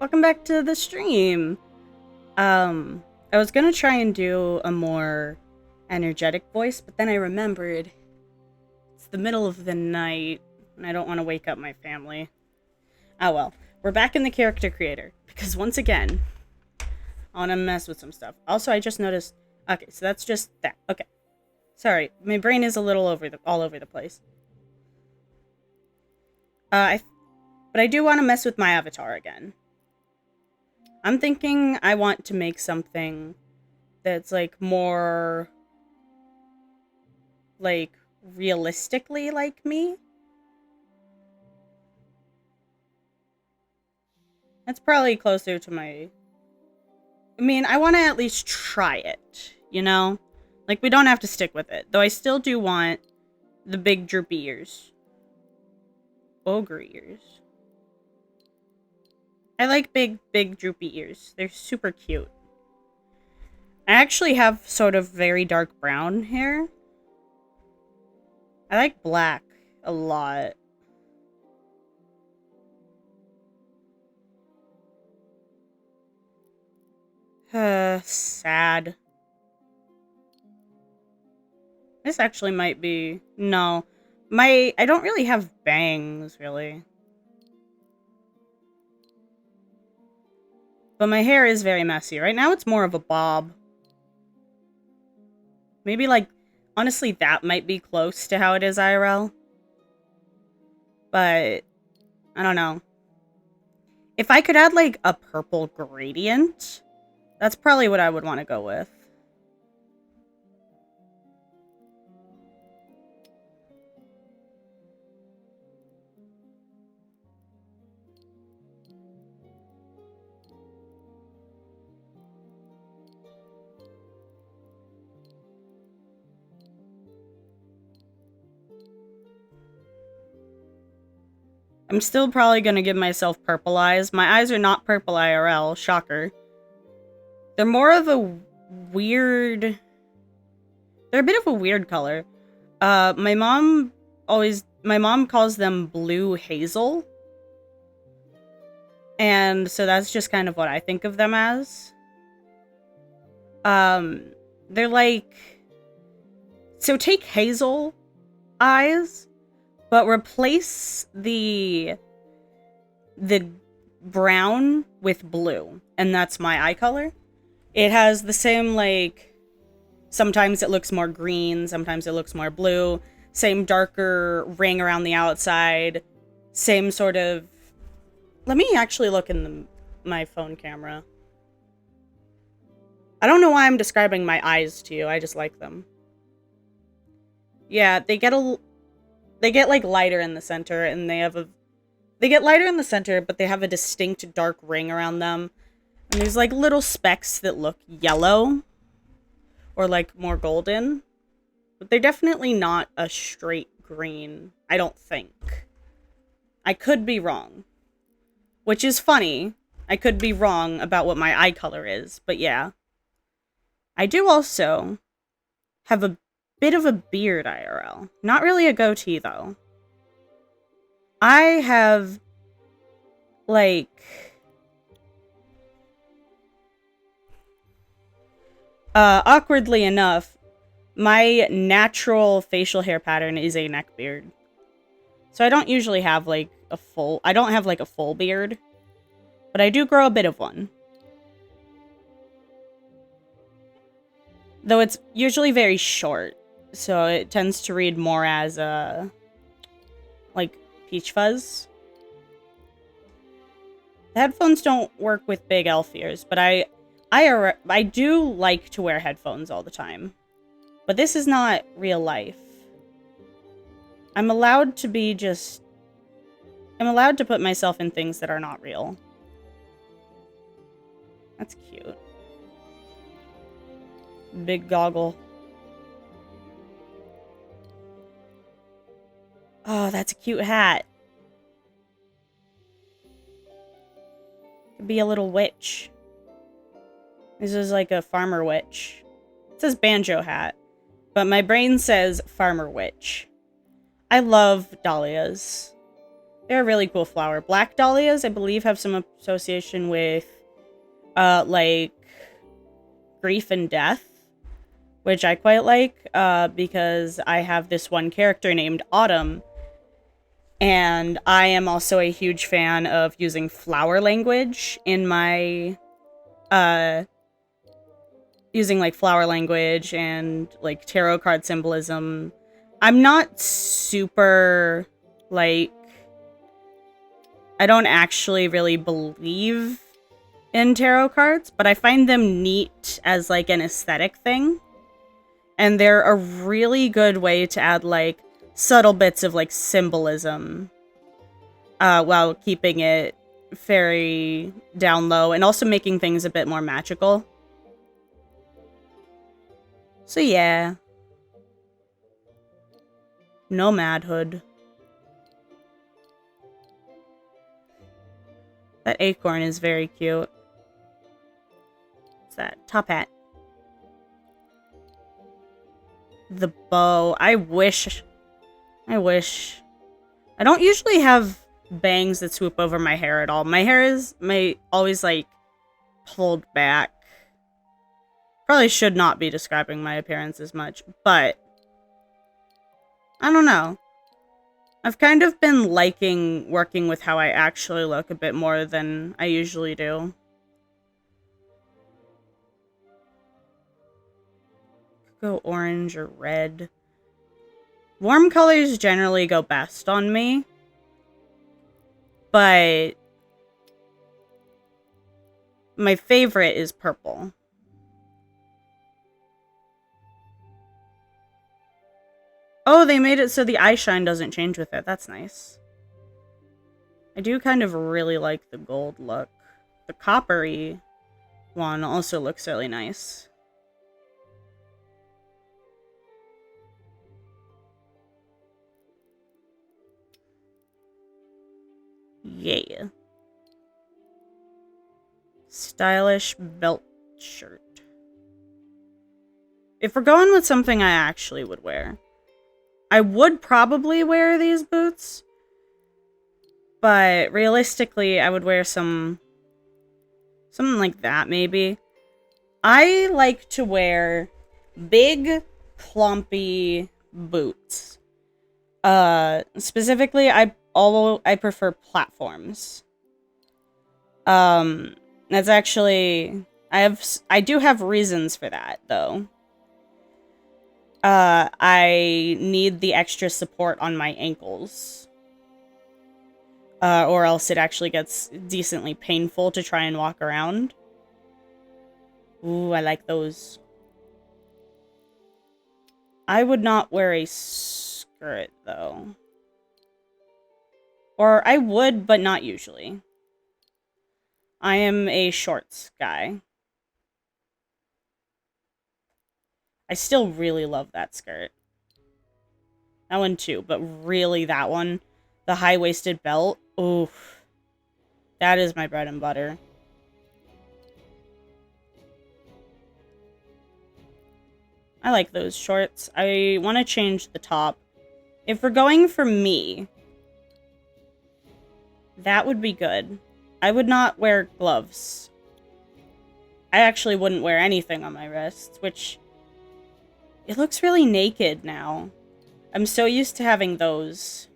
Welcome back to the stream. I was gonna try and do a more energetic voice, but then I remembered it's the middle of the night and I don't want to wake up my family. Oh well, we're back in the character creator because once again, I want to mess with some stuff. Also, I just noticed. Okay, so that's just that. Okay, sorry, my brain is a little all over the place. But I do want to mess with my avatar again. I'm thinking I want to make something that's like more like realistically like me. That's probably closer to my... I mean, I want to at least try it, you know? Like, we don't have to stick with it. Though I still do want the big droopy ears. Ogre ears. I like big droopy ears. They're super cute. I actually have sort of very dark brown hair. I like black a lot. Sad. This actually might be... No. I don't really have bangs, really. But my hair is very messy. Right now it's more of a bob. Maybe, like, honestly, that might be close to how it is IRL. But, I don't know. If I could add, like, a purple gradient, that's probably what I would want to go with. I'm still probably going to give myself purple eyes. My eyes are not purple IRL. Shocker. They're more of a weird... They're a bit of a weird color. My mom calls them blue hazel. And so that's just kind of what I think of them as. They're like... So take hazel eyes, but replace the brown with blue, and that's my eye color. It has the same, like, sometimes it looks more green, sometimes it looks more blue, same darker ring around the outside, same sort of... Let me actually look in my phone camera. I don't know why I'm describing my eyes to you, I just like them. Yeah, they get like lighter in the center, and they get lighter in the center, but they have a distinct dark ring around them. And there's like little specks that look yellow or like more golden, but they're definitely not a straight green, I don't think. I could be wrong, which is funny. I could be wrong about what my eye color is, but yeah. I do also have a bit of a beard IRL. Not really a goatee, though. I have, like... awkwardly enough, my natural facial hair pattern is a neck beard. So I don't usually have, like, I don't have, like, a full beard. But I do grow a bit of one. Though it's usually very short. So it tends to read more as like peach fuzz. The headphones don't work with big elf ears, but I do like to wear headphones all the time. But this is not real life. I'm allowed to put myself in things that are not real. That's cute. Big goggle. Oh, that's a cute hat. Could be a little witch. This is like a farmer witch. It says banjo hat, but my brain says farmer witch. I love dahlias. They're a really cool flower. Black dahlias, I believe, have some association with, like, grief and death, which I quite like, because I have this one character named Autumn, and I am also a huge fan of using flower language in my, using, like, flower language and, like, tarot card symbolism. I'm not super, like, I don't actually really believe in tarot cards, but I find them neat as, like, an aesthetic thing. And they're a really good way to add, like, subtle bits of, like, symbolism, while keeping it very down low and also making things a bit more magical. So yeah. Nomadhood. That acorn is very cute. What's that? Top hat. The bow. I wish. I don't usually have bangs that swoop over my hair at all. My hair is always, like, pulled back. Probably should not be describing my appearance as much, but I don't know. I've kind of been liking working with how I actually look a bit more than I usually do. Could go orange or red. Warm colors generally go best on me, but my favorite is purple. Oh, they made it so the eye shine doesn't change with it. That's nice. I do kind of really like the gold look. The coppery one also looks really nice. Yeah. Stylish belt shirt. If we're going with something I actually would wear, I would probably wear these boots, but realistically, I would wear something like that, maybe. I like to wear big, clumpy boots. Specifically, I prefer platforms. That's actually, I do have reasons for that, though. I need the extra support on my ankles. Or else it actually gets decently painful to try and walk around. Ooh, I like those. I would not wear a skirt, though. Or I would, but not usually. I am a shorts guy. I still really love that skirt. That one too, but really that one. The high-waisted belt. Oof. That is my bread and butter. I like those shorts. I want to change the top. If we're going for me, that would be good. I would not wear gloves. I actually wouldn't wear anything on my wrists, which... It looks really naked now. I'm so used to having those.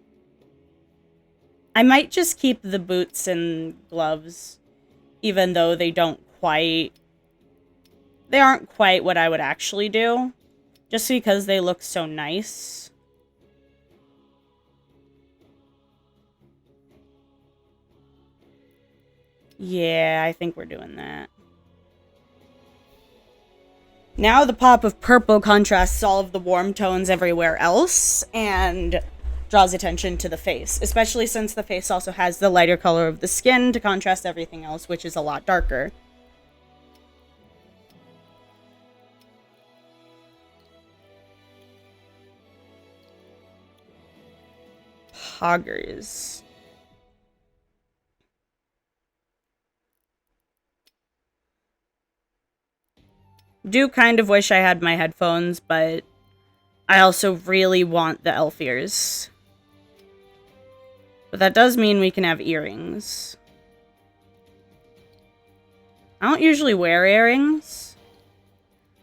I might just keep the boots and gloves, even though they aren't quite what I would actually do, just because they look so nice. Yeah, I think we're doing that. Now the pop of purple contrasts all of the warm tones everywhere else, and draws attention to the face, especially since the face also has the lighter color of the skin to contrast everything else, which is a lot darker. Poggers. Do kind of wish I had my headphones, but I also really want the elf ears. But that does mean we can have earrings. I don't usually wear earrings.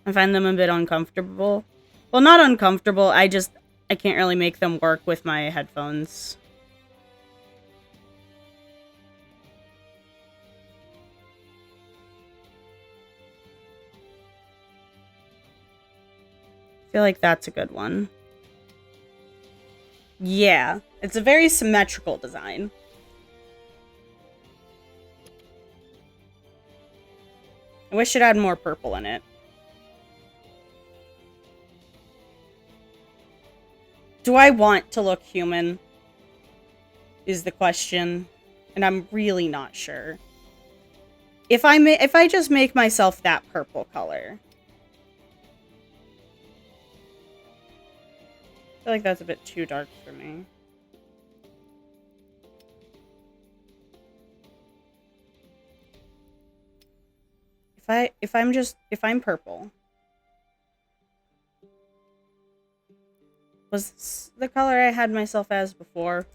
I find them a bit uncomfortable. Well, not uncomfortable, I can't really make them work with my headphones. I feel like that's a good one. Yeah, it's a very symmetrical design. I wish it had more purple in it. Do I want to look human? Is the question. And I'm really not sure. If I just make myself that purple color. I feel like that's a bit too dark for me. If I'm purple. Was this the color I had myself as before?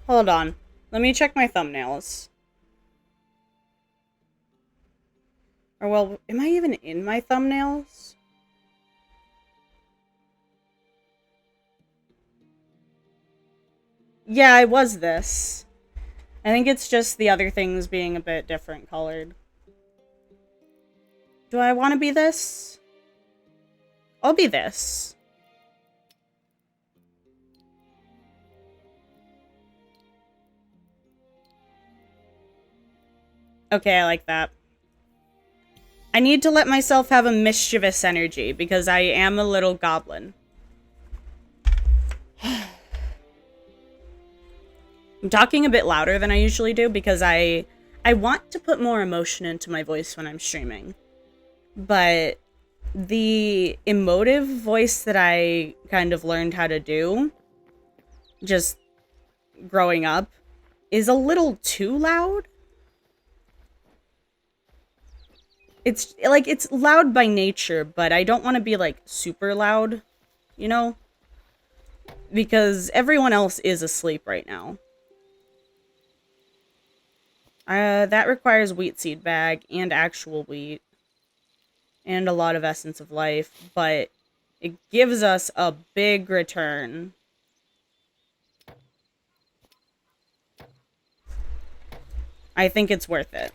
Hold on. Let me check my thumbnails. Or well, am I even in my thumbnails? Yeah, I was this. I think it's just the other things being a bit different colored. Do I want to be this? I'll be this. Okay, I like that. I need to let myself have a mischievous energy because I am a little goblin. I'm talking a bit louder than I usually do because I want to put more emotion into my voice when I'm streaming. But the emotive voice that I kind of learned how to do just growing up is a little too loud. It's like, it's loud by nature, but I don't want to be like super loud, you know? Because everyone else is asleep right now. That requires wheat seed bag and actual wheat. And a lot of essence of life, but it gives us a big return. I think it's worth it.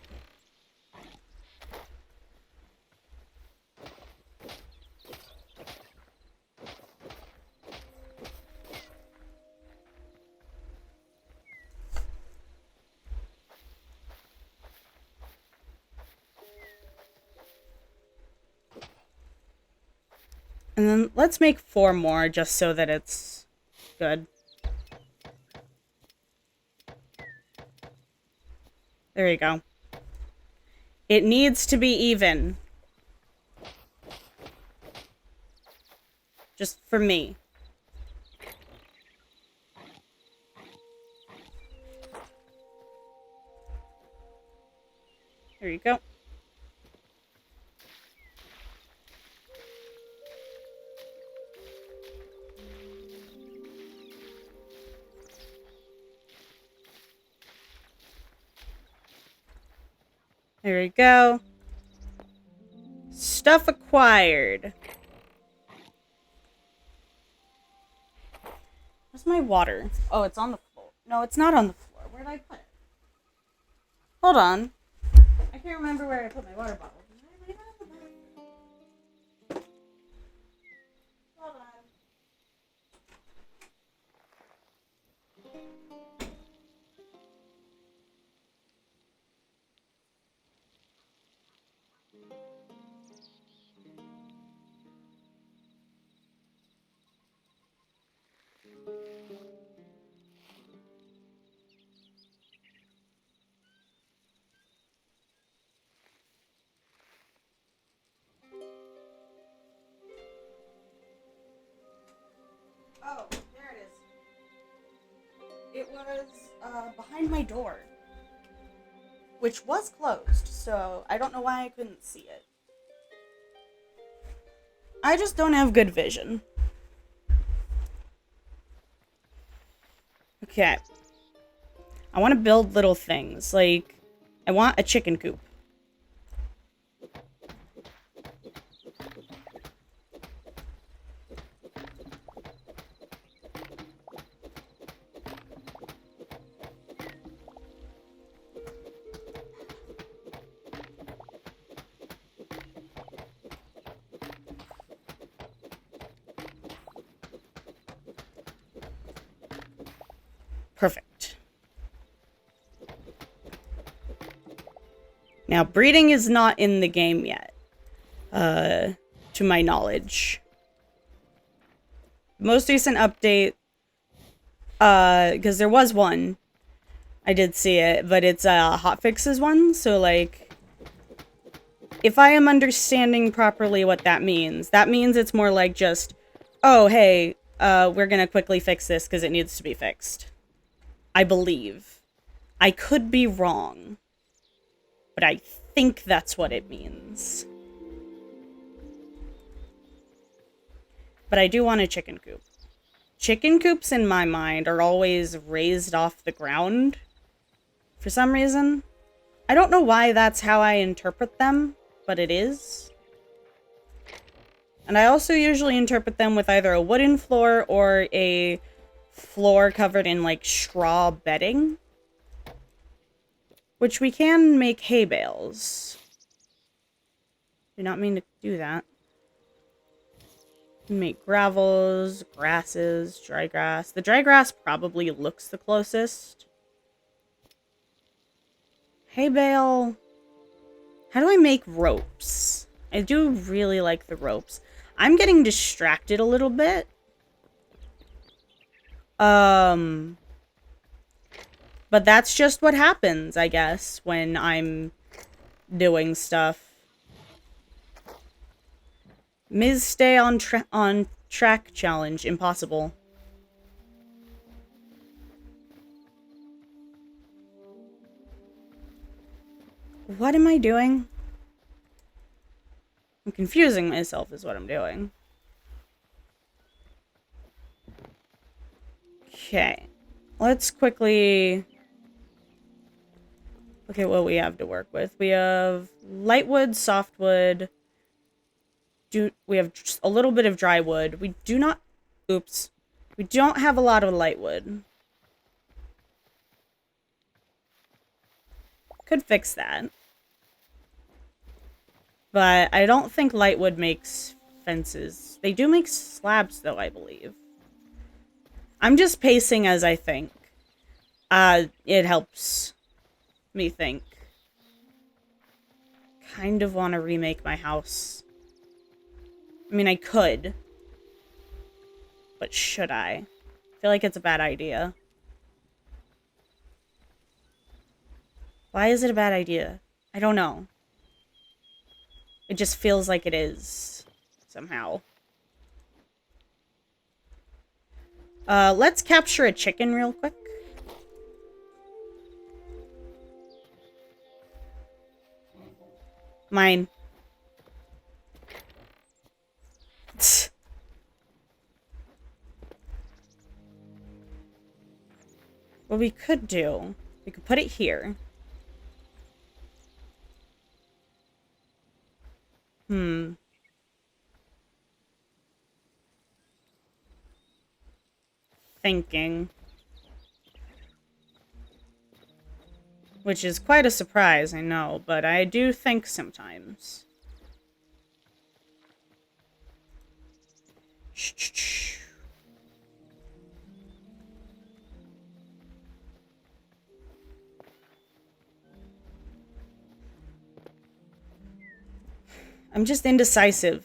And then let's make 4 more just so that it's good. There you go. It needs to be even. Just for me. There you go. There we go. Stuff acquired. Where's my water? Oh, it's on the floor. No, it's not on the floor. Where did I put it? Hold on. I can't remember where I put my water bottle. Did I leave it on the bathroom? Hold on. Oh, there it is. It was behind my door, which was closed, so I don't know why I couldn't see it. I just don't have good vision. Okay. I want to build little things. Like, I want a chicken coop. Perfect. Now, breeding is not in the game yet, to my knowledge. Most recent update, because there was one, I did see it, but it's a hotfixes one, so, like, if I am understanding properly what that means it's more like just, oh, hey, we're gonna quickly fix this because it needs to be fixed. I believe. I could be wrong, but I think that's what it means. But I do want a chicken coop. Chicken coops, in my mind, are always raised off the ground. For some reason. I don't know why that's how I interpret them, but it is. And I also usually interpret them with either a wooden floor or a floor covered in, like, straw bedding. Which we can make hay bales. Do not mean to do that. Make gravels, grasses, dry grass. The dry grass probably looks the closest. Hay bale. How do I make ropes? I do really like the ropes. I'm getting distracted a little bit. But that's just what happens, I guess, when I'm doing stuff. Ms. Stay on track challenge. Impossible. What am I doing? I'm confusing myself is what I'm doing. Okay. Let's quickly look at what we have to work with. We have lightwood, softwood. We have just a little bit of dry wood. We do not... Oops. We don't have a lot of lightwood. Could fix that. But I don't think lightwood makes fences. They do make slabs, though, I believe. I'm just pacing as I think. It helps me think. Kind of want to remake my house. I mean, I could. But should I? I feel like it's a bad idea. Why is it a bad idea? I don't know. It just feels like it is. Somehow. Let's capture a chicken real quick. Mine. What we could do, we could put it here. Thinking. Which is quite a surprise, I know, but I do think sometimes. I'm just indecisive.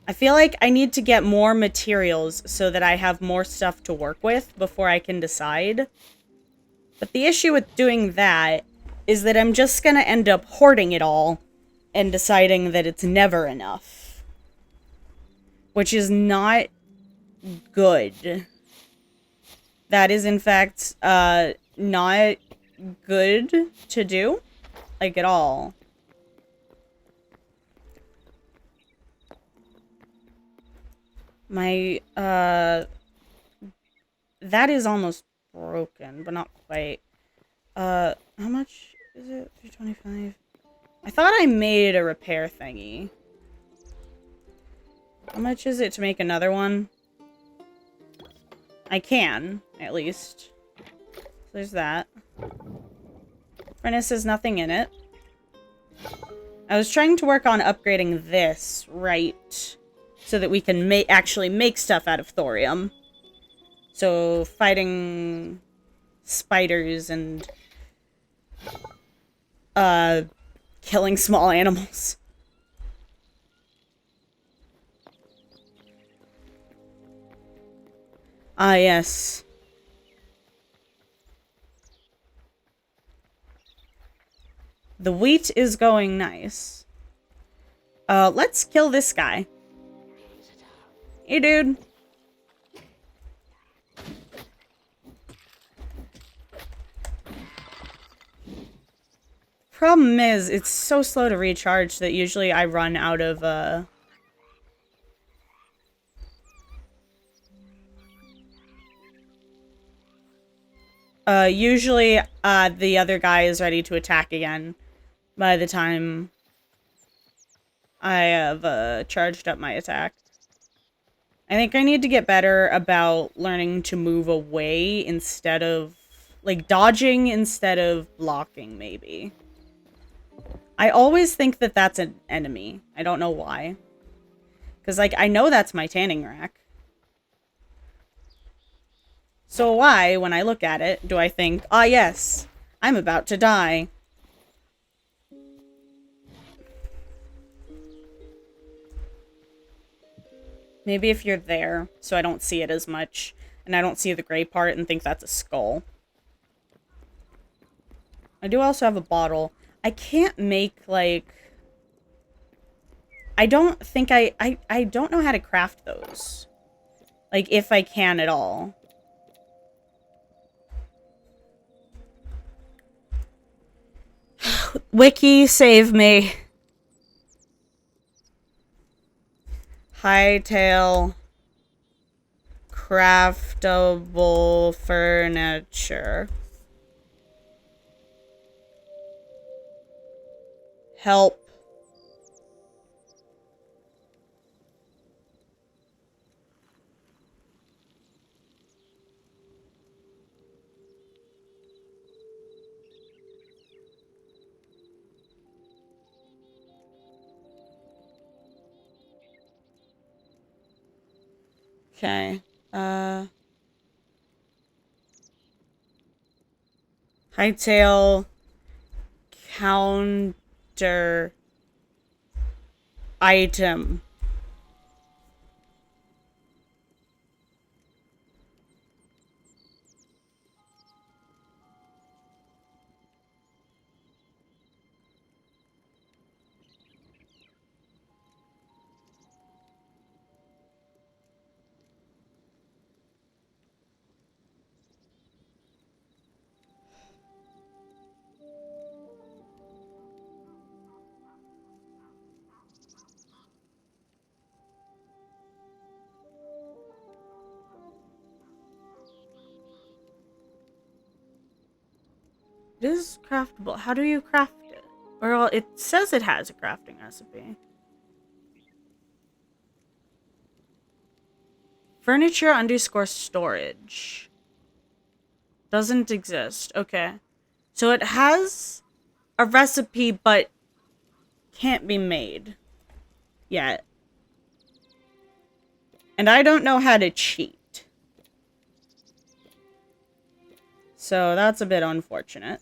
I feel like I need to get more materials so that I have more stuff to work with before I can decide. But the issue with doing that is that I'm just gonna end up hoarding it all and deciding that it's never enough. Which is not good. That is, in fact, not good to do. Like, at all. My, that is almost broken, but not quite. How much is it? 325. I thought I made a repair thingy. How much is it to make another one? I can, at least. So there's that. Furnace has nothing in it. I was trying to work on upgrading this, right, so that we can actually make stuff out of thorium. So, fighting spiders and, killing small animals. Ah, yes. The wheat is going nice. Let's kill this guy. Hey, dude. Problem is, it's so slow to recharge that usually I run out of, usually, the other guy is ready to attack again by the time I have, charged up my attack. I think I need to get better about learning to move away instead of, like, dodging instead of blocking, maybe. I always think that that's an enemy. I don't know why. Because, like, I know that's my tanning rack. So why, when I look at it, do I think, ah, yes, I'm about to die? Maybe if you're there, so I don't see it as much, and I don't see the gray part and think that's a skull. I do also have a bottle. I can't make, like... I don't think I don't know how to craft those. Like, if I can at all. Wiki, save me. Hytale. Craftable furniture. Help. Okay. Hytale counter item. It is craftable. How do you craft it? Well, it says it has a crafting recipe. Furniture underscore storage. Doesn't exist. Okay. So it has a recipe, but can't be made yet. And I don't know how to cheat. So that's a bit unfortunate.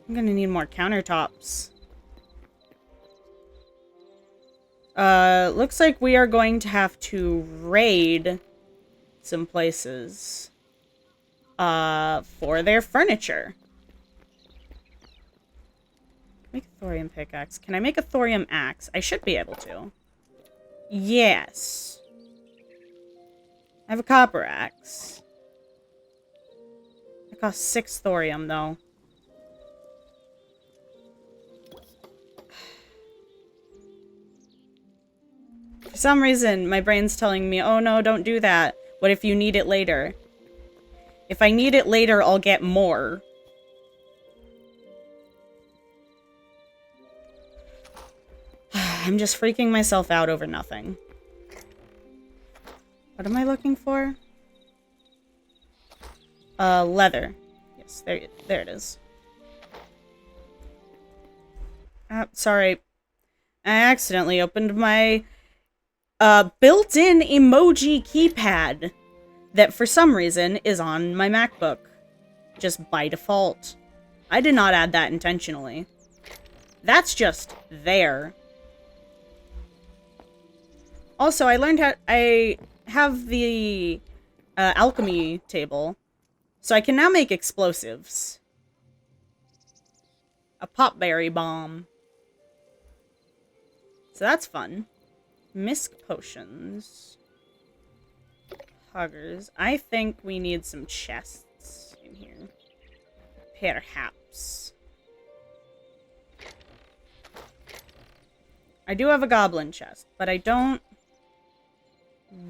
I'm gonna need more countertops. Looks like we are going to have to raid some places, for their furniture. Make a thorium pickaxe. Can I make a thorium axe? I should be able to. Yes. I have a copper axe. It costs 6 thorium, though. some reason, my brain's telling me, oh no, don't do that. What if you need it later? If I need it later, I'll get more. I'm just freaking myself out over nothing. What am I looking for? Leather. Yes, there it is. Sorry. I accidentally opened my built-in emoji keypad that for some reason is on my MacBook. Just by default. I did not add that intentionally. That's just there. Also, I learned how... I have the alchemy table, so I can now make explosives. A popberry bomb. So that's fun. Misk potions. Huggers. I think we need some chests in here. Perhaps. I do have a goblin chest, but I don't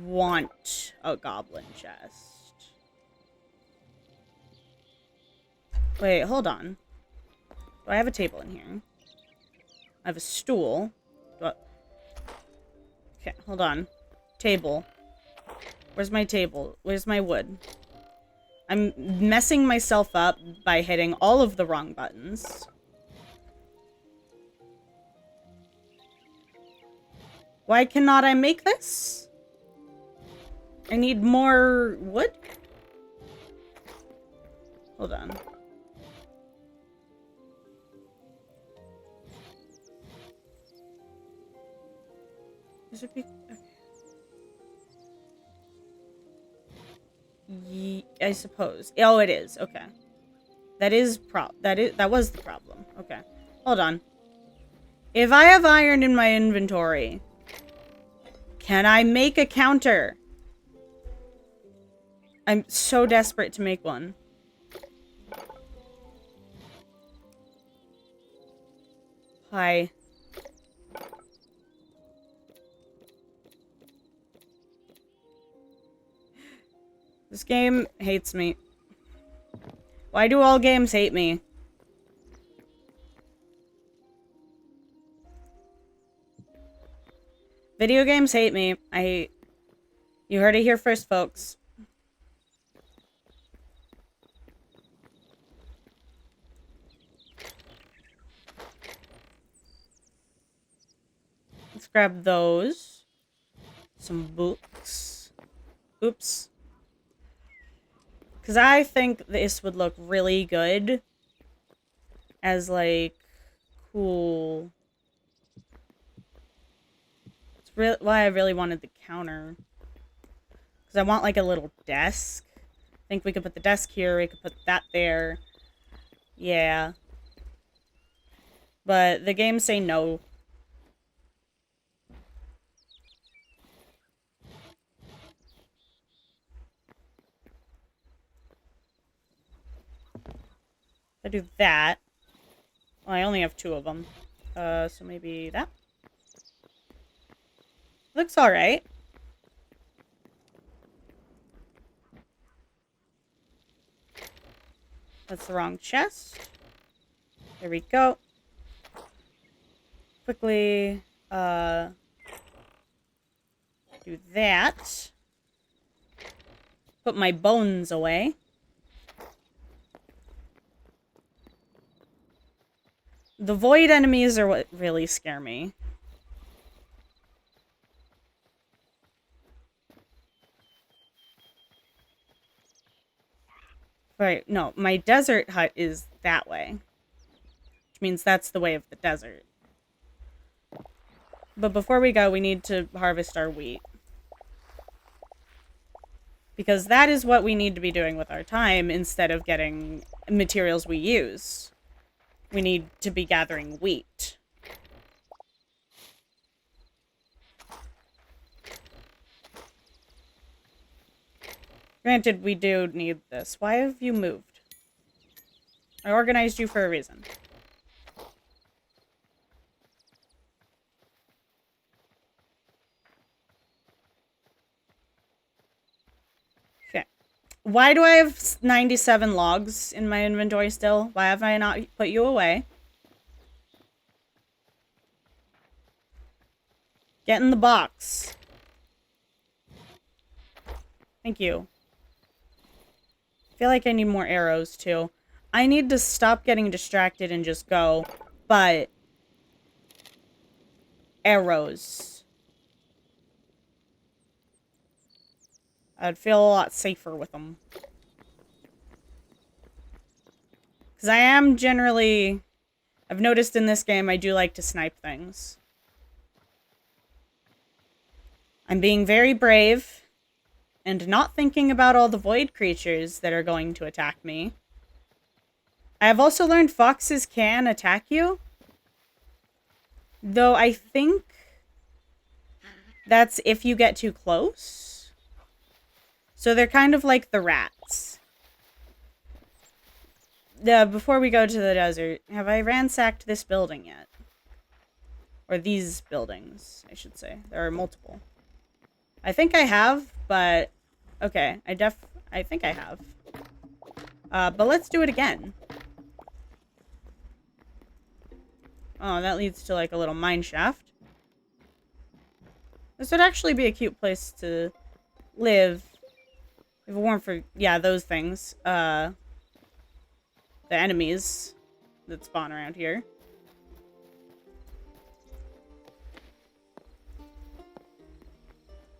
want a goblin chest. Wait, hold on. Do I have a table in here? I have a stool. Okay, hold on. Table. Where's my table? Where's my wood? I'm messing myself up by hitting all of the wrong buttons. Why cannot I make this? I need more wood? Hold on. Is it okay. I suppose. Oh, it is. Okay. That was the problem. Okay. Hold on. If I have iron in my inventory, can I make a counter? I'm so desperate to make one. Hi. This game hates me. Why do all games hate me? Video games hate me. You heard it here first, folks. Let's grab those. Some books. Oops. Because I think this would look really good as, like, cool. It's why I really wanted the counter. Because I want, like, a little desk. I think we could put the desk here. We could put that there. Yeah. But the games say no. I do that. Well, I only have 2 of them. So maybe that. Looks alright. That's the wrong chest. There we go. Quickly, do that. Put my bones away. The void enemies are what really scare me. Right, no, my desert hut is that way. Which means that's the way of the desert. But before we go, we need to harvest our wheat. Because that is what we need to be doing with our time instead of getting materials we use. We need to be gathering wheat. Granted, we do need this. Why have you moved? I organized you for a reason. Why do I have 97 logs in my inventory still? Why have I not put you away? Get in the box. Thank you. I feel like I need more arrows, too. I need to stop getting distracted and just go, but... arrows. I'd feel a lot safer with them. Because I am generally... I've noticed in this game I do like to snipe things. I'm being very brave. And not thinking about all the void creatures that are going to attack me. I have also learned foxes can attack you. Though I think that's if you get too close. So they're kind of like the rats. Before we go to the desert, have I ransacked this building yet? Or these buildings, I should say. There are multiple. I think I have, but... okay, I think I have. But let's do it again. Oh, that leads to, like, a little mine shaft. This would actually be a cute place to live. If it weren't for, yeah, those things. The enemies that spawn around here.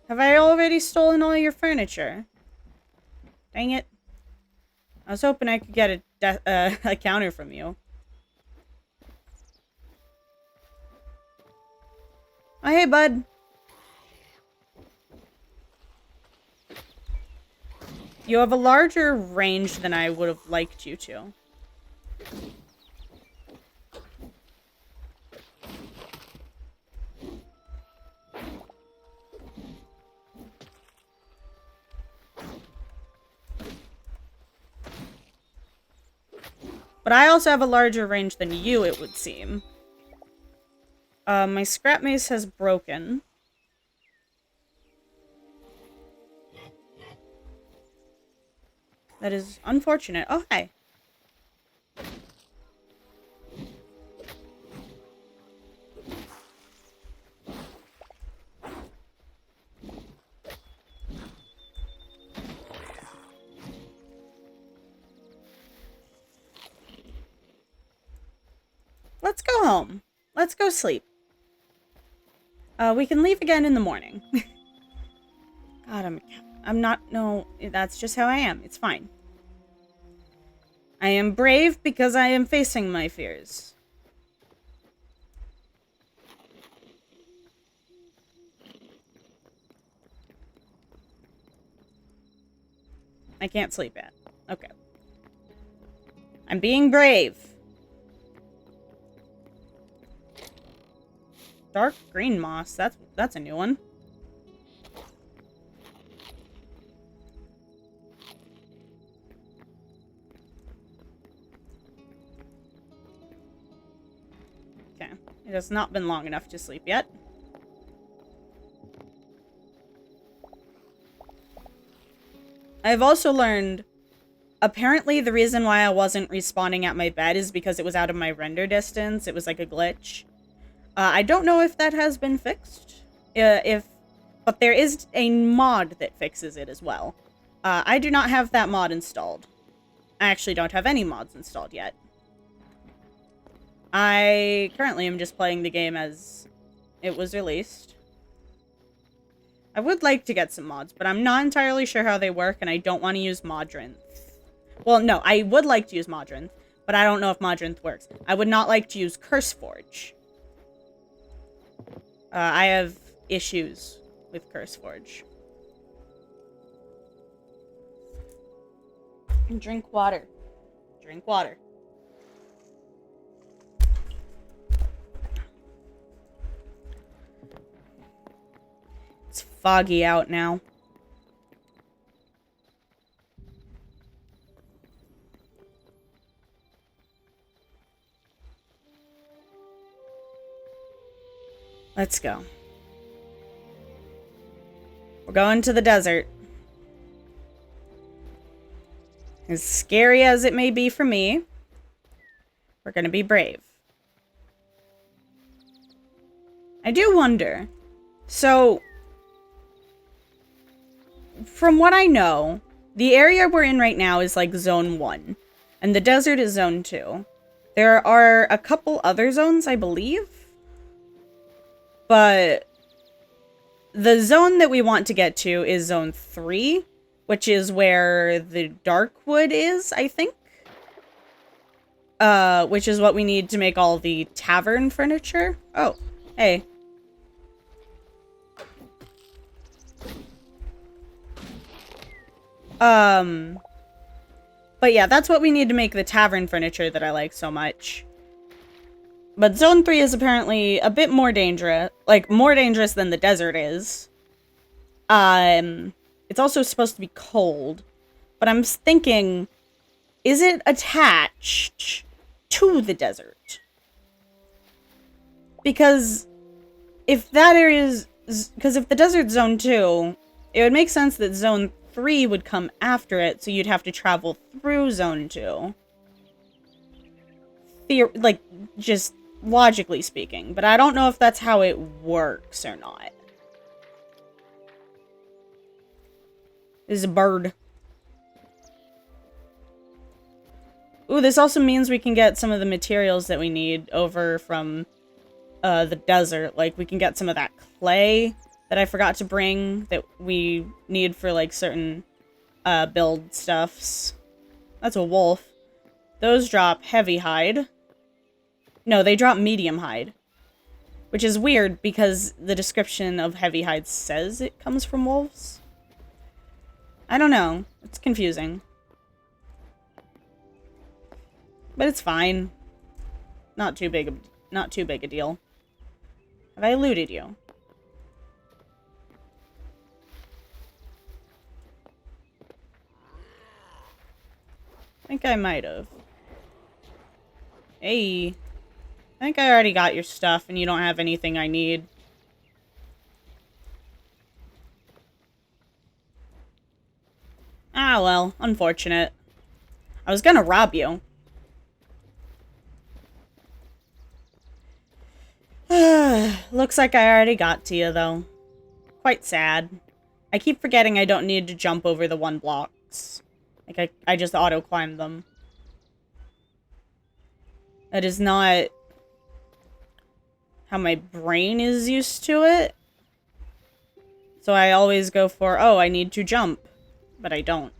Have I already stolen all your furniture? Dang it. I was hoping I could get a counter from you. Oh, hey, bud. You have a larger range than I would have liked you to. But I also have a larger range than you, it would seem. My scrap mace has broken. That is unfortunate. Oh, hi. Let's go home. Let's go sleep. We can leave again in the morning. God, I'm not, no, that's just how I am. It's fine. I am brave because I am facing my fears. I can't sleep yet. Okay. I'm being brave. Dark green moss. That's a new one. Okay. It has not been long enough to sleep yet. I've also learned, apparently the reason why I wasn't respawning at my bed is because it was out of my render distance. It was like a glitch. I don't know if that has been fixed. But there is a mod that fixes it as well. I do not have that mod installed. I actually don't have any mods installed yet. I currently am just playing the game as it was released. I would like to get some mods, but I'm not entirely sure how they work, and I don't want to use Modrinth. Well, no, I would like to use Modrinth, but I don't know if Modrinth works. I would not like to use CurseForge. I have issues with CurseForge. Drink water. Drink water. It's foggy out now. Let's go. We're going to the desert. As scary as it may be for me, we're gonna be brave. I do wonder. So, from what I know, the area we're in right now is like zone 1, and the desert is zone 2. There are a couple other zones, I believe, but the zone that we want to get to is zone 3, which is where the darkwood is, I think. Which is what we need to make all the tavern furniture. Oh, hey. But yeah, that's what we need to make the tavern furniture that I like so much. But Zone 3 is apparently a bit more dangerous. Like, more dangerous than the desert is. It's also supposed to be cold. But I'm thinking, is it attached to the desert? Because if that area is... Because if the desert's Zone 2, it would make sense that Zone 3 would come after it, so you'd have to travel through Zone 2. Like, just logically speaking. But I don't know if that's how it works or not. There's a bird. Ooh, this also means we can get some of the materials that we need over from the desert. Like, we can get some of that clay that I forgot to bring that we need for, like, certain build stuffs. That's a wolf. Those drop heavy hide. No, they drop medium hide. Which is weird because the description of heavy hide says it comes from wolves. I don't know. It's confusing. But it's fine. Not too big a deal. Have I looted you? I think I might have. Hey. I think I already got your stuff and you don't have anything I need. Ah, well. Unfortunate. I was gonna rob you. Looks like I already got to you, though. Quite sad. I keep forgetting I don't need to jump over the 1 blocks. Like, I just auto-climb them. That is not how my brain is used to it. So I always go for, oh, I need to jump. But I don't.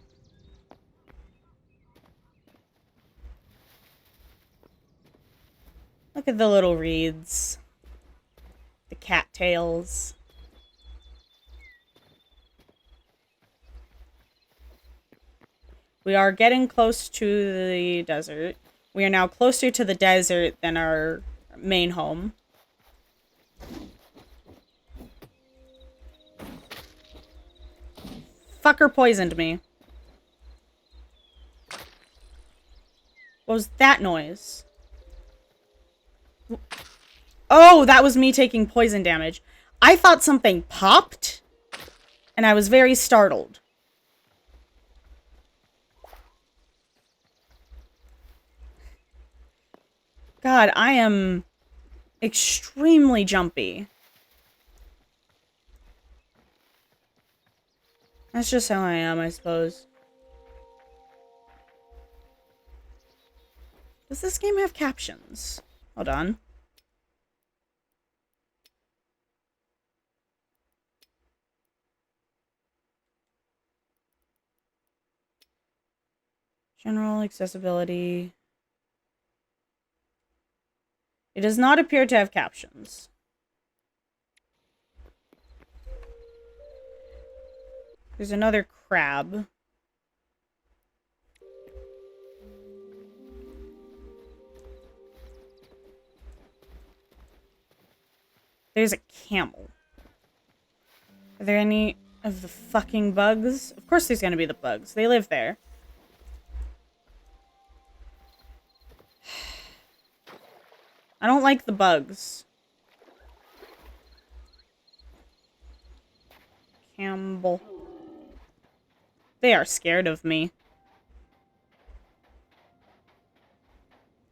Look at the little reeds. The cattails. We are getting close to the desert. We are now closer to the desert than our main home. Fucker poisoned me. What was that noise? Oh, that was me taking poison damage. I thought something popped, and I was very startled. God, I am extremely jumpy. That's just how I am, I suppose. Does this game have captions? Hold on. General accessibility. It does not appear to have captions. There's another crab. There's a camel. Are there any of the fucking bugs? Of course there's gonna be the bugs. They live there. I don't like the bugs. Campbell. They are scared of me.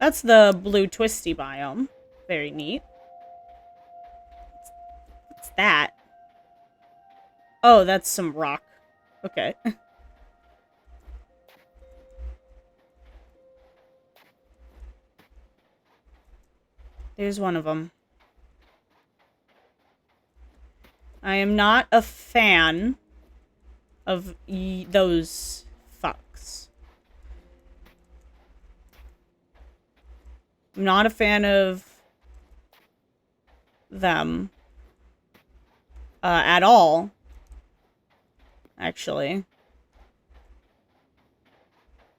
That's the blue twisty biome. Very neat. What's that? Oh, that's some rock. Okay. There's one of them. I am not a fan of those fucks. I'm not a fan of them. At all. Actually.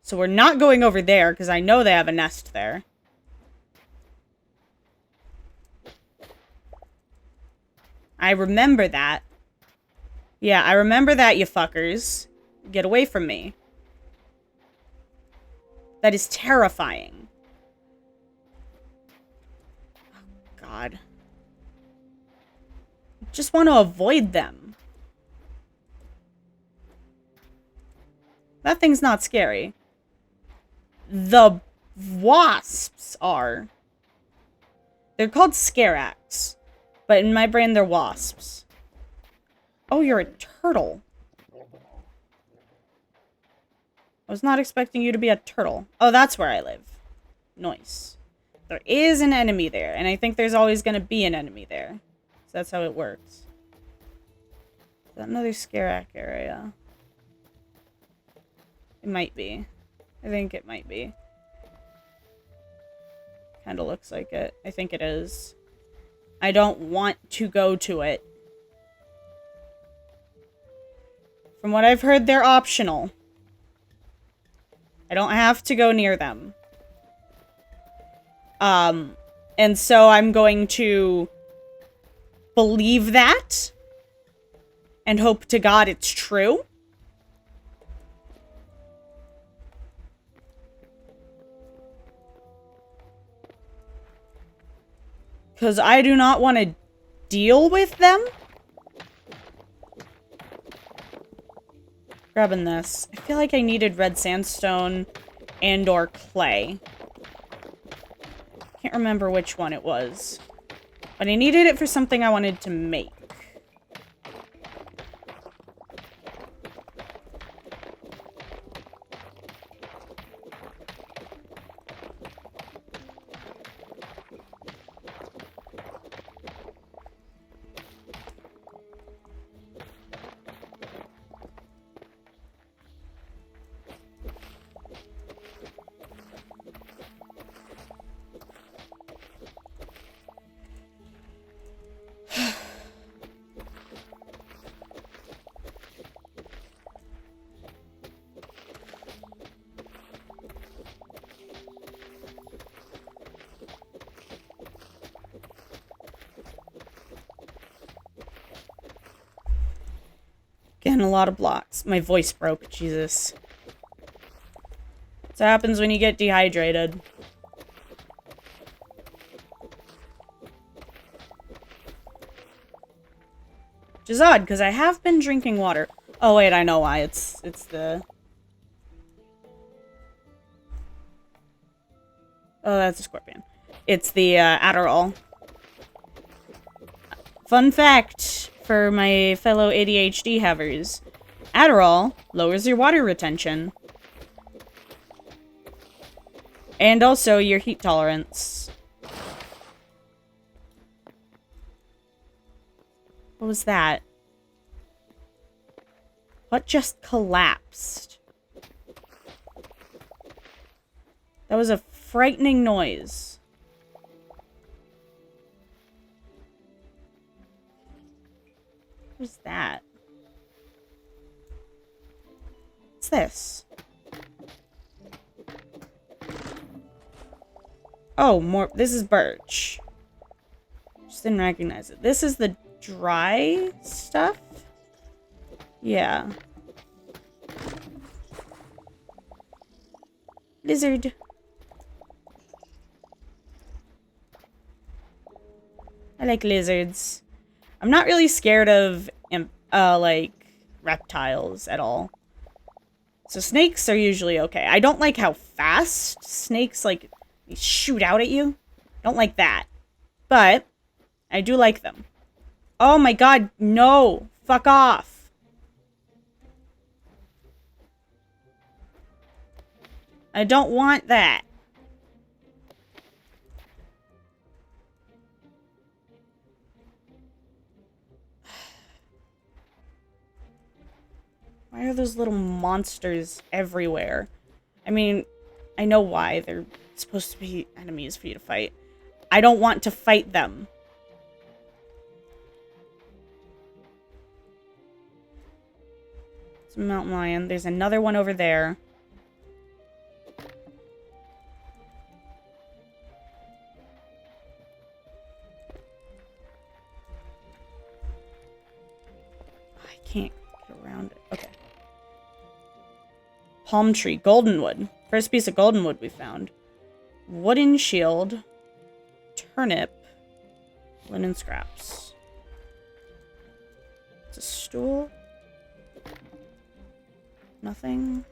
So we're not going over there, because I know they have a nest there. I remember that. Yeah, I remember that, you fuckers. Get away from me. That is terrifying. Oh, God. I just want to avoid them. That thing's not scary. The wasps are. They're called Scarax. But in my brain, they're wasps. Oh, you're a turtle. I was not expecting you to be a turtle. Oh, that's where I live. Nice. There is an enemy there, and I think there's always going to be an enemy there. So that's how it works. Is that another Scarac area? It might be. I think it might be. Kind of looks like it. I think it is. I don't want to go to it. From what I've heard, they're optional. I don't have to go near them. And so I'm going to believe that and hope to God it's true. Because I do not want to deal with them. Grabbing this. I feel like I needed red sandstone and or clay. Can't remember which one it was. But I needed it for something I wanted to make. Again, a lot of blocks. My voice broke, Jesus. That's what happens when you get dehydrated. Which is odd, because I have been drinking water. Oh wait, I know why. It's the... Oh, that's a scorpion. It's the Adderall. Fun fact for my fellow ADHD havers. Adderall lowers your water retention. And also your heat tolerance. What was that? What just collapsed? That was a frightening noise. What was that? What's this? Oh, more. This is birch. Just didn't recognize it. This is the dry stuff? Yeah. Lizard. I like lizards. I'm not really scared of, like, reptiles at all. So snakes are usually okay. I don't like how fast snakes, like, They shoot out at you. Don't like that. But I do like them. Oh my god, no. Fuck off. I don't want that. Why are those little monsters everywhere? I mean, I know why. They're supposed to be enemies for you to fight. I don't want to fight them. It's a mountain lion. There's another one over there. I can't get around it. Okay. Palm tree. Goldenwood. First piece of goldenwood we found. Wooden shield. Turnip. Linen scraps. It's a stool. Nothing.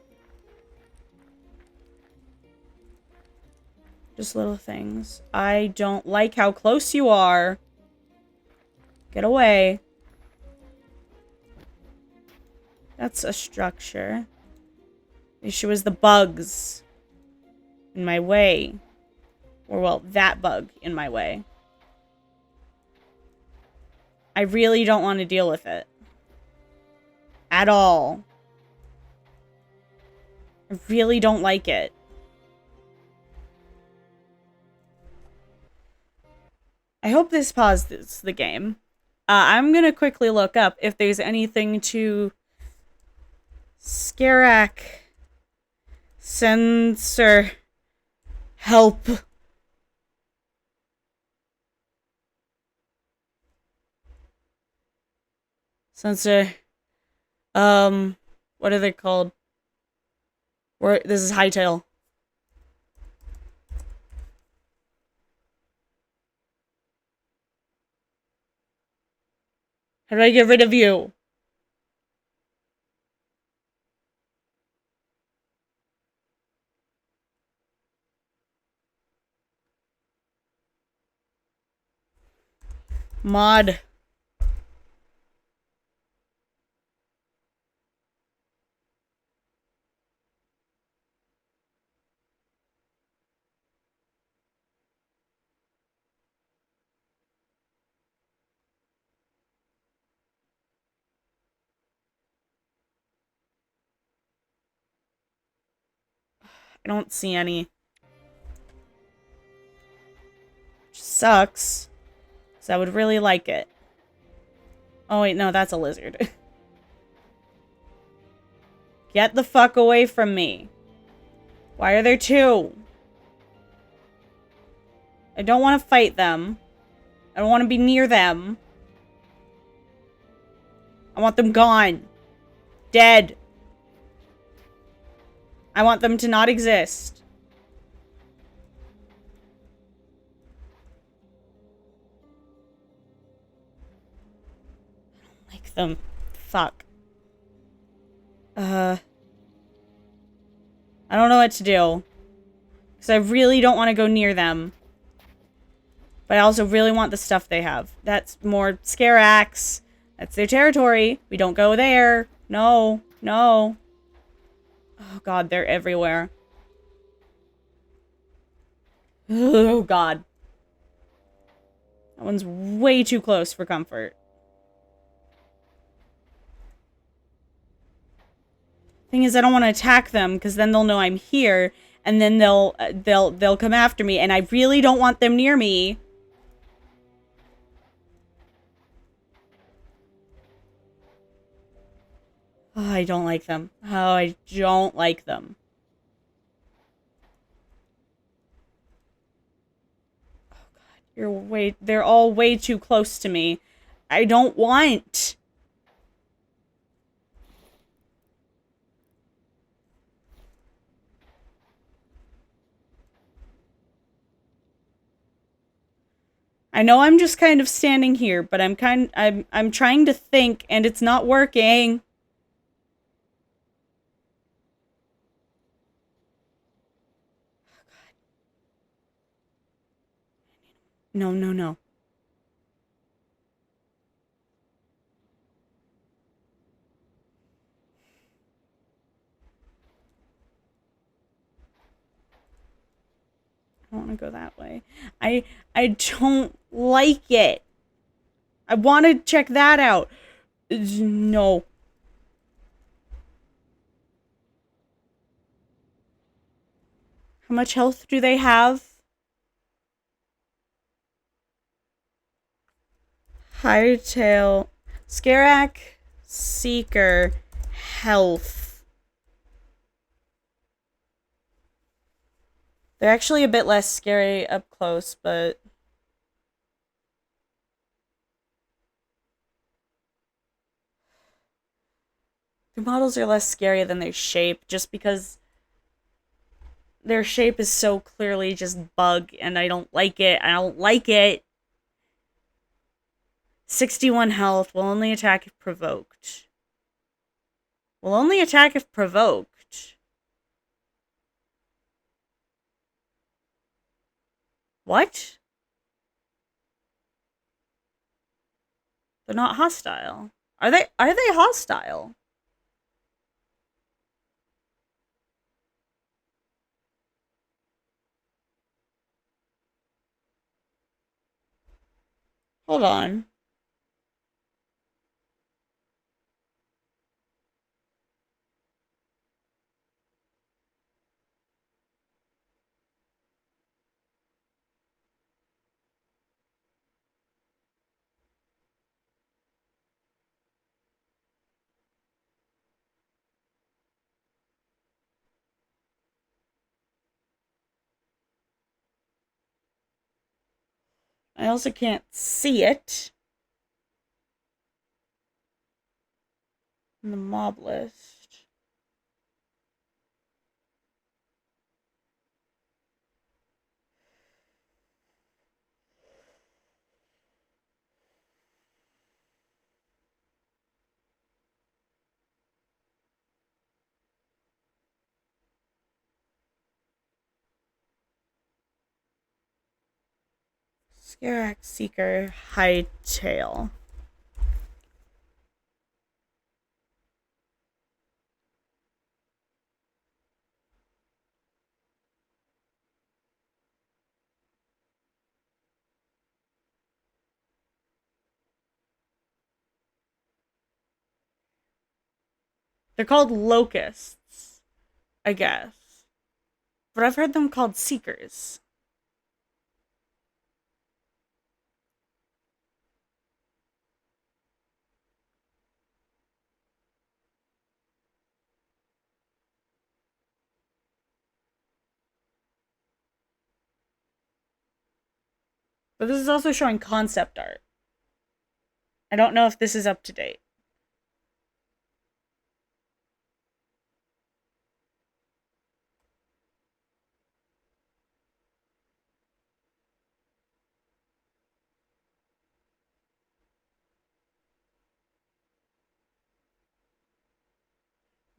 Just little things. I don't like how close you are. Get away. That's a structure. The issue is the bugs in my way. Or, well, that bug in my way. I really don't want to deal with it. At all. I really don't like it. I hope this pauses the game. I'm gonna quickly look up if there's anything to Scarak sensor help. Sensor. What are they called? This is Hytale. How do I get rid of you? Mod. I don't see any. Which sucks. Because I would really like it. Oh wait, no, that's a lizard. Get the fuck away from me. Why are there two? I don't want to fight them. I don't want to be near them. I want them gone. Dead. I want them to not exist. I don't like them. Fuck. I don't know what to do. Because I really don't want to go near them. But I also really want the stuff they have. That's more Scaraks. That's their territory. We don't go there. No. No. Oh god, they're everywhere. Oh god. That one's way too close for comfort. Thing is, I don't want to attack them because then they'll know I'm here, and then they'll come after me, and I really don't want them near me. Oh, I don't like them. Oh, I don't like them. Oh god, they're all way too close to me. I don't want. I know I'm just kind of standing here, but I'm trying to think and it's not working. No, no, no. I don't want to go that way. I I don't like it. I want to check that out. No. How much health do they have? Hytale. Skarak. Seeker. Health. They're actually a bit less scary up close, but the models are less scary than their shape just because their shape is so clearly just bug and I don't like it. I don't like it. 61 health will only attack if provoked. Will only attack if provoked. What? They're not hostile. Are they hostile? Hold on. I also can't see it in the mob list. Skarak Seeker Hytale. They're called locusts, I guess. But I've heard them called seekers. But this is also showing concept art. I don't know if this is up to date.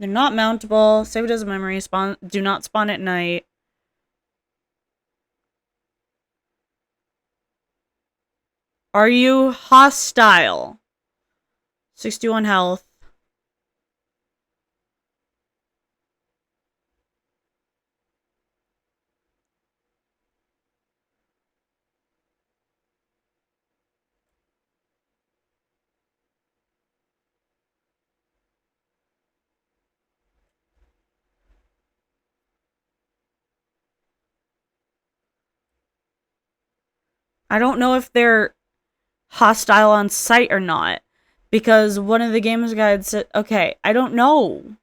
They're not mountable. Save it as a memory. Spawn. Do not spawn at night. Are you hostile? 61 health. I don't know if they're hostile on sight or not. Because one of the games guides said, okay, I don't know.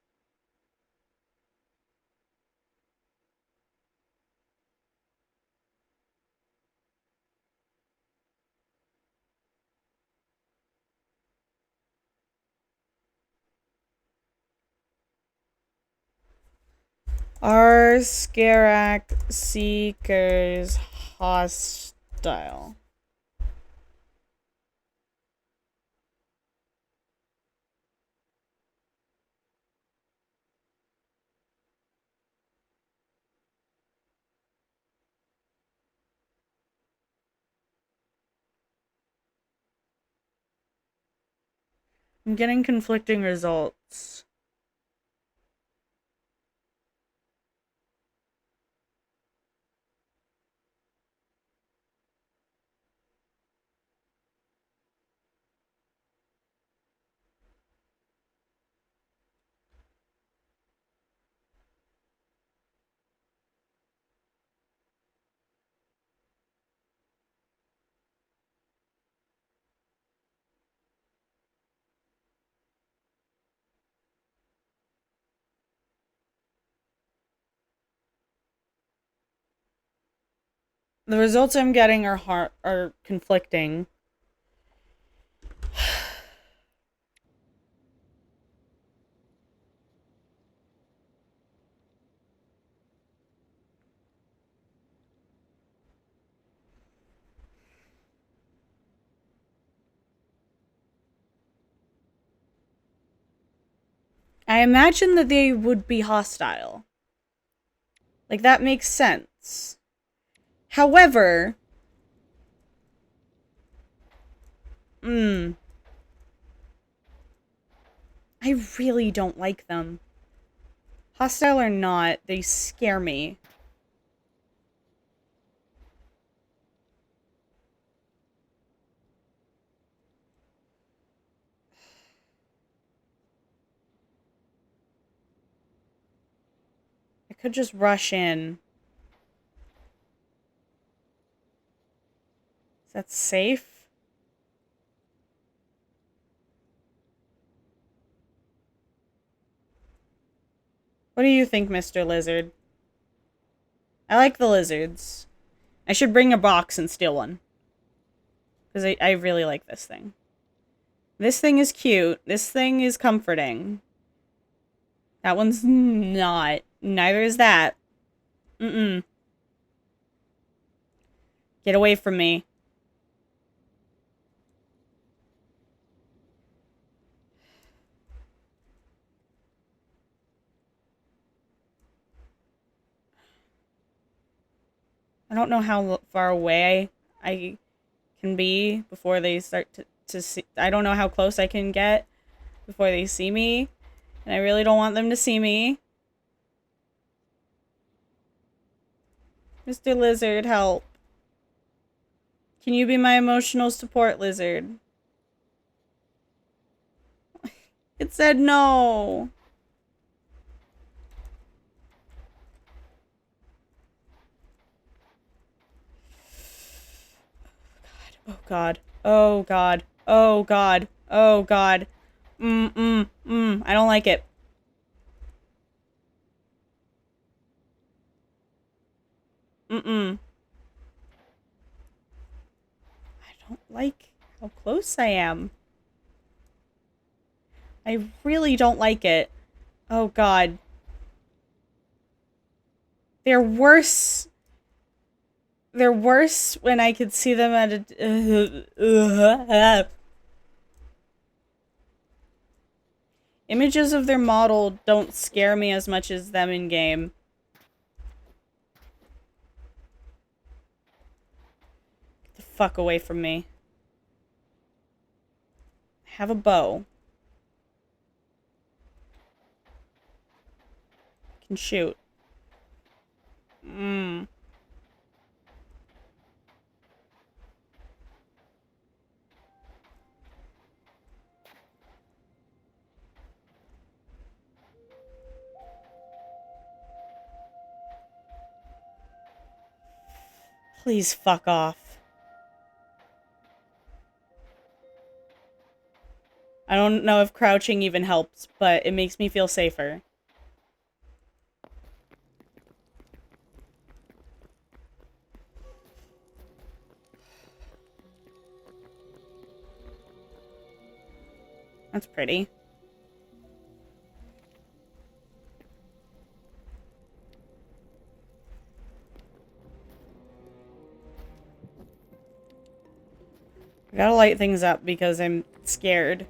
Are Skarak Seekers hostile? I'm getting conflicting results. The results I'm getting are conflicting. I imagine that they would be hostile. Like, that makes sense. However, I really don't like them. Hostile or not, they scare me. I could just rush in. Is that safe? What do you think, Mr. Lizard? I like the lizards. I should bring a box and steal one. Because I really like this thing. This thing is cute. This thing is comforting. That one's not. Neither is that. Mm-mm. Get away from me. I don't know how far away I can be before they start to see. I don't know how close I can get before they see me. And I really don't want them to see me. Mr. Lizard, help. Can you be my emotional support, Lizard? It said no. Oh god. Oh god. Oh god. Oh god. I don't like it. I don't like how close I am. I really don't like it. Oh god. They're worse. They're worse when I could see them at a... Images of their model don't scare me as much as them in game. Get the fuck away from me. I have a bow. I can shoot. Please fuck off. I don't know if crouching even helps, but it makes me feel safer. That's pretty. I gotta light things up because I'm scared.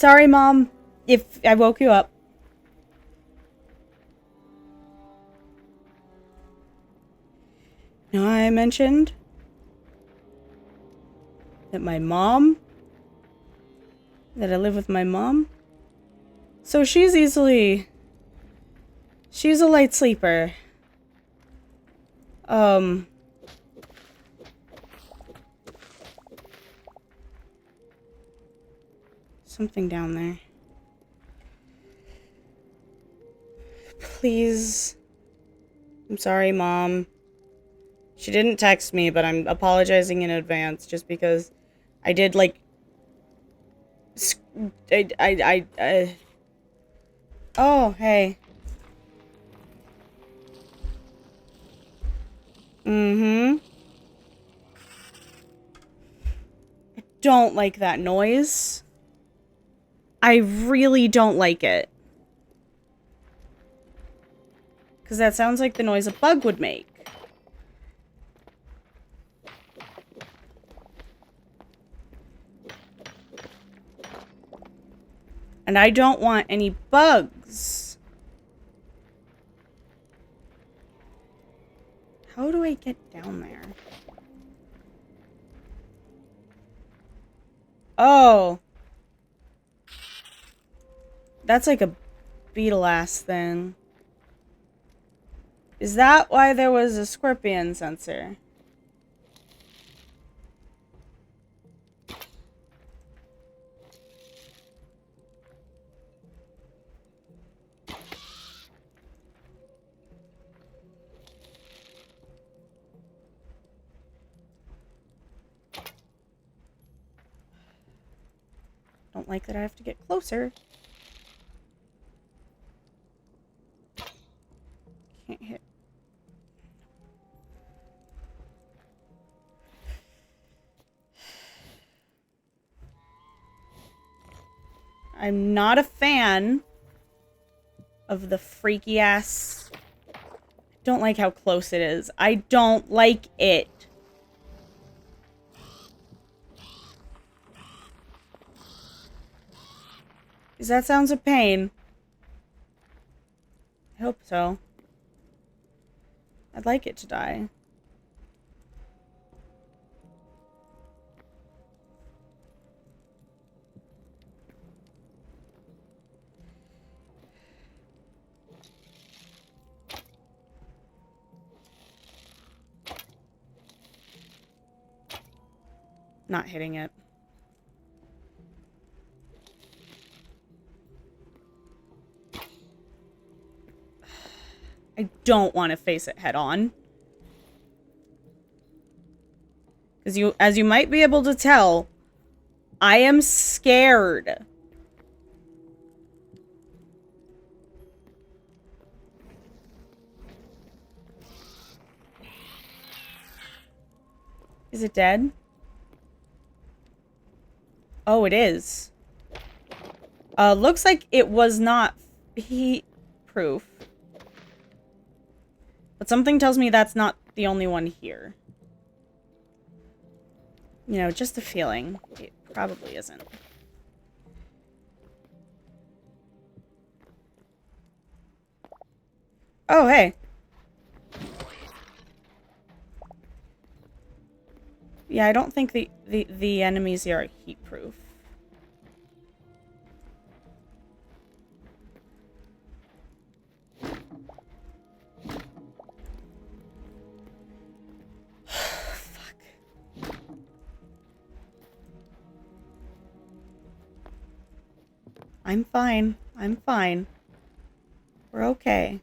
Sorry, Mom, if I woke you up. Now I mentioned that I live with my mom. So she's a light sleeper. Something down there. Please. I'm sorry, Mom. She didn't text me, but I'm apologizing in advance just because I did, like... Oh, hey. Mm-hmm. I don't like that noise. I really don't like it. Because that sounds like the noise a bug would make. And I don't want any bugs. How do I get down there? Oh. That's like a beetle-ass thing. Is that why there was a scorpion sensor? Don't like that I have to get closer. Can't hit. I'm not a fan of the freaky ass. I don't like how close it is. I don't like it. Because that sounds of pain. I hope so. I'd like it to die. Not hitting it. I don't want to face it head on. As you might be able to tell, I am scared. Is it dead? Oh, it is. Looks like it was not heat proof. But something tells me that's not the only one here. You know, just a feeling. It probably isn't. Oh, hey. Yeah, I don't think the enemies here are heat proof. Fuck. I'm fine. I'm fine. We're okay.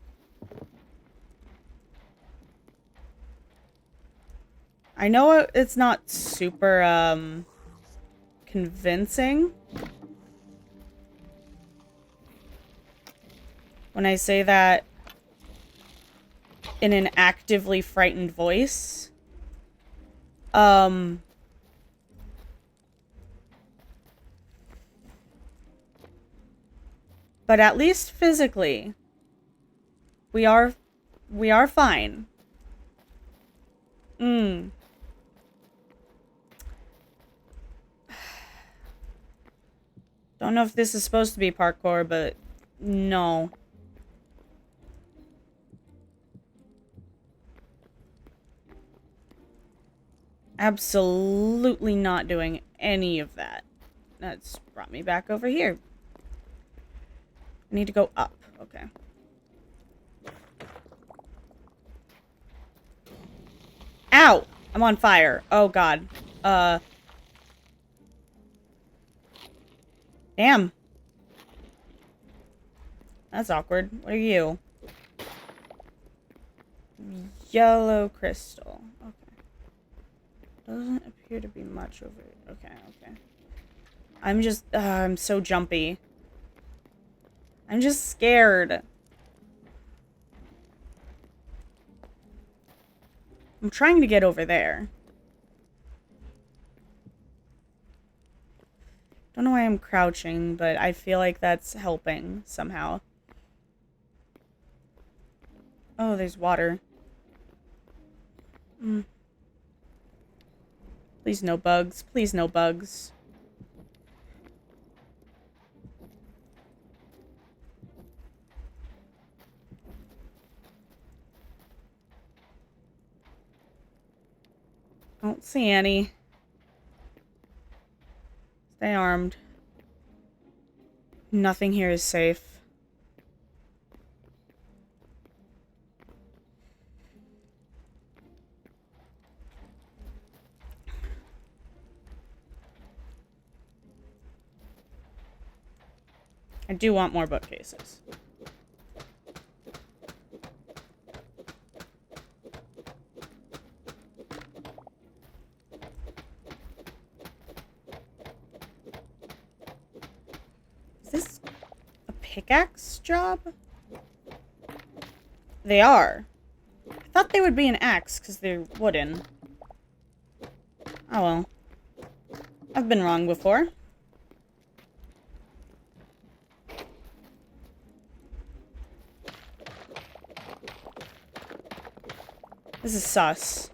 I know it's not super, convincing when I say that in an actively frightened voice. But at least physically, we are fine. Don't know if this is supposed to be parkour, but no. Absolutely not doing any of that. That's brought me back over here. I need to go up. Okay. Ow! I'm on fire. Oh, God. Damn. That's awkward. What are you? Yellow crystal. Okay. Doesn't appear to be much over it. Okay, okay. I'm just, I'm so jumpy. I'm just scared. I'm trying to get over there. Don't know why I'm crouching, but I feel like that's helping somehow. Oh, there's water. Please no bugs. Please no bugs. Don't see any. Stay armed. Nothing here is safe. I do want more bookcases. Is this a pickaxe job? They are. I thought they would be an axe because they're wooden. Oh well. I've been wrong before. This is sus.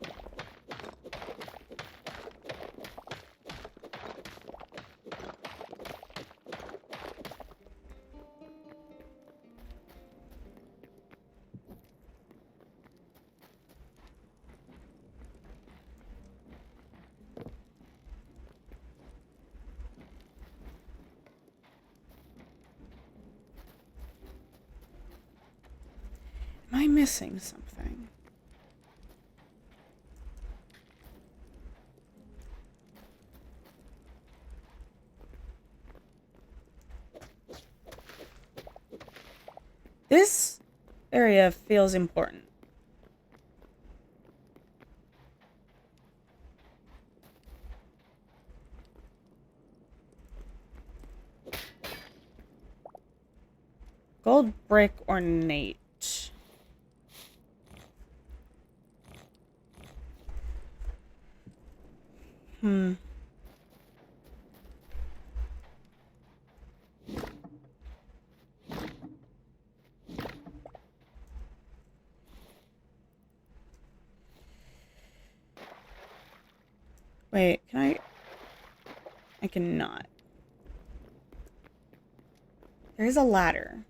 Am I missing something? This area feels important. Gold brick ornate. Wait, can I? I cannot. There's a ladder.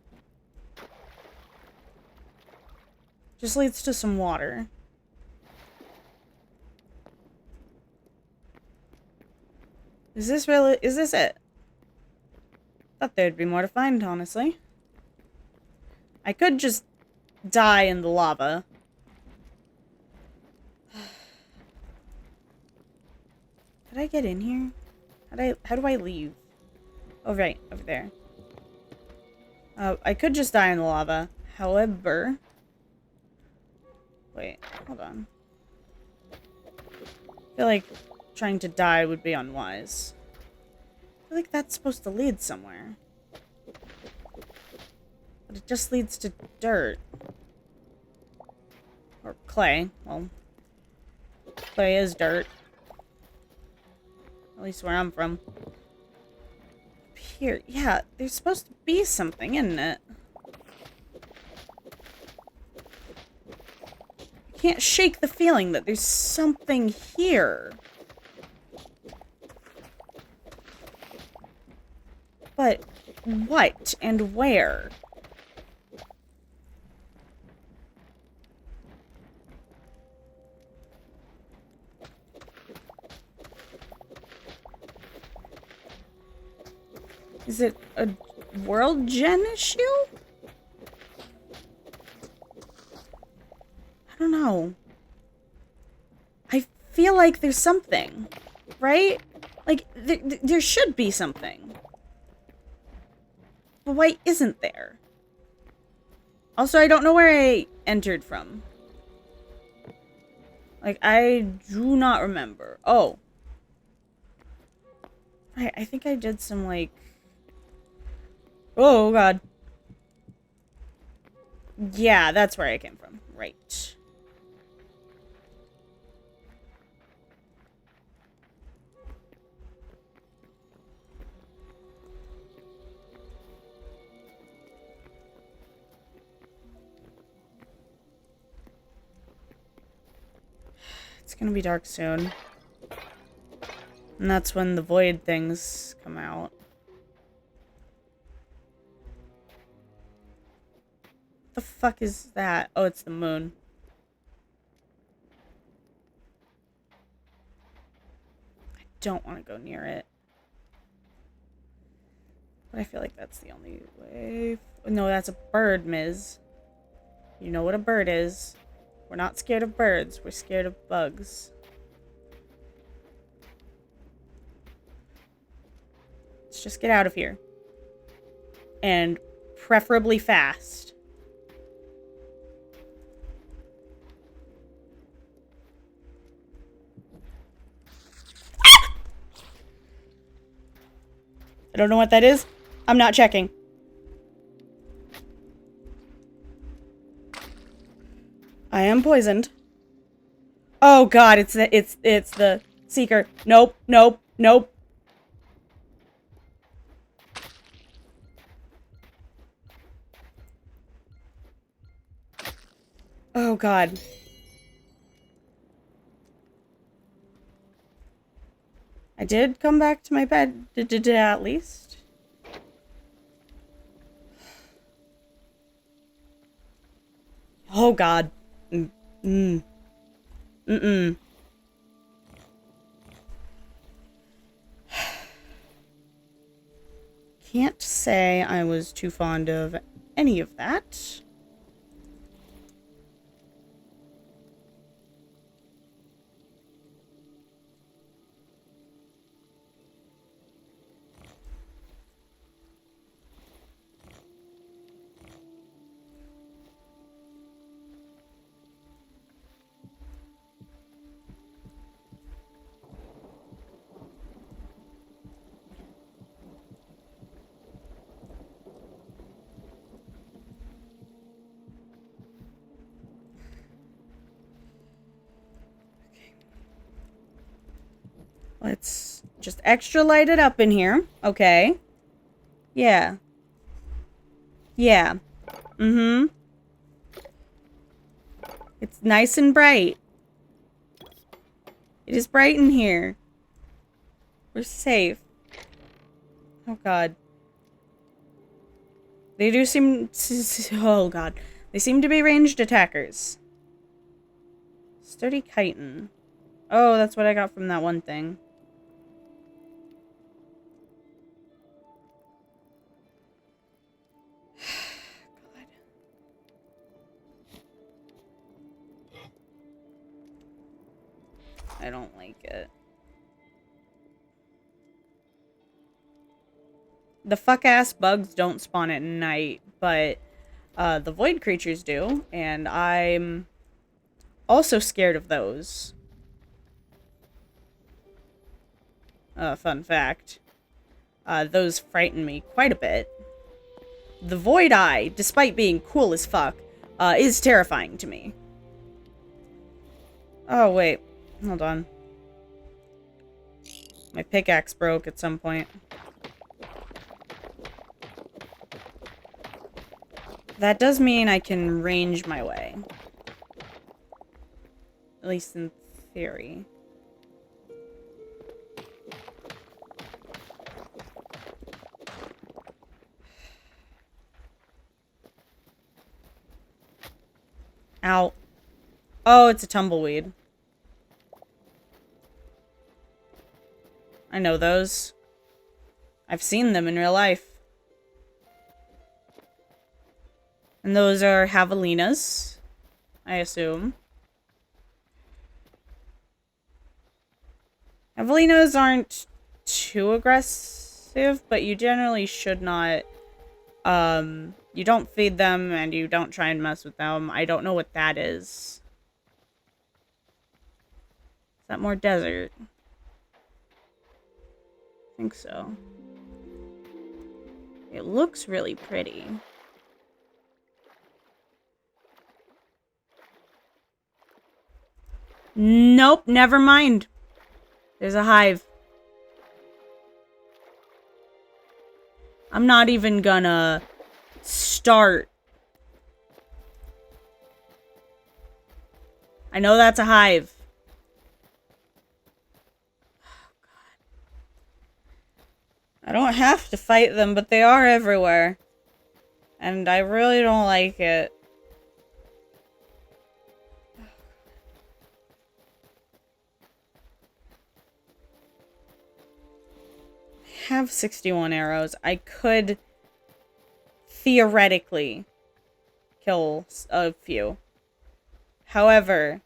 Just leads to some water. Is this really? Is this it? Thought there'd be more to find, honestly. I could just die in the lava. Did I get in here? How do I leave? Oh, right, over there. I could just die in the lava. However... Wait, hold on. I feel like trying to die would be unwise. I feel like that's supposed to lead somewhere. But it just leads to dirt. Or clay. Well, clay is dirt. At least where I'm from. Up here. Yeah, there's supposed to be something, isn't it? I can't shake the feeling that there's something here. But what and where? Is it a world gen issue? I don't know. I feel like there's something, right? Like, there should be something. But why isn't there? Also, I don't know where I entered from. Like, I do not remember. Oh. I think I did some, like... Oh, God. Yeah, that's where I came from. Right. It's gonna be dark soon. And that's when the void things come out. What the fuck is that? Oh, it's the moon. I don't want to go near it. But I feel like that's the only way. No, that's a bird, Ms. You know what a bird is. We're not scared of birds. We're scared of bugs. Let's just get out of here. And preferably fast. I don't know what that is. I'm not checking. I am poisoned. Oh god, it's the seeker. Nope, nope, nope. Oh god. I did come back to my bed, at least. Oh god. Mm-mm. Can't say I was too fond of any of that. Let's just extra light it up in here. Okay. Yeah. Yeah. Mm-hmm. It's nice and bright. It is bright in here. We're safe. Oh god. They do seem... Oh god. They seem to be ranged attackers. Sturdy chitin. Oh, that's what I got from that one thing. God. I don't like it. The fuck-ass bugs don't spawn at night, but the void creatures do, and I'm also scared of those. Fun fact. Those frighten me quite a bit. The Void Eye, despite being cool as fuck, is terrifying to me. Oh, wait. Hold on. My pickaxe broke at some point. That does mean I can range my way. At least in theory. Ow. Oh, it's a tumbleweed. I know those. I've seen them in real life. And those are javelinas, I assume. Javelinas aren't too aggressive, but you generally should not. You don't feed them and you don't try and mess with them. I don't know what that is. Is that more desert? I think so. It looks really pretty. Nope, never mind. There's a hive. I'm not even gonna start. I know that's a hive. Oh, God. I don't have to fight them, but they are everywhere. And I really don't like it. I have 61 arrows. I could theoretically kill a few. However,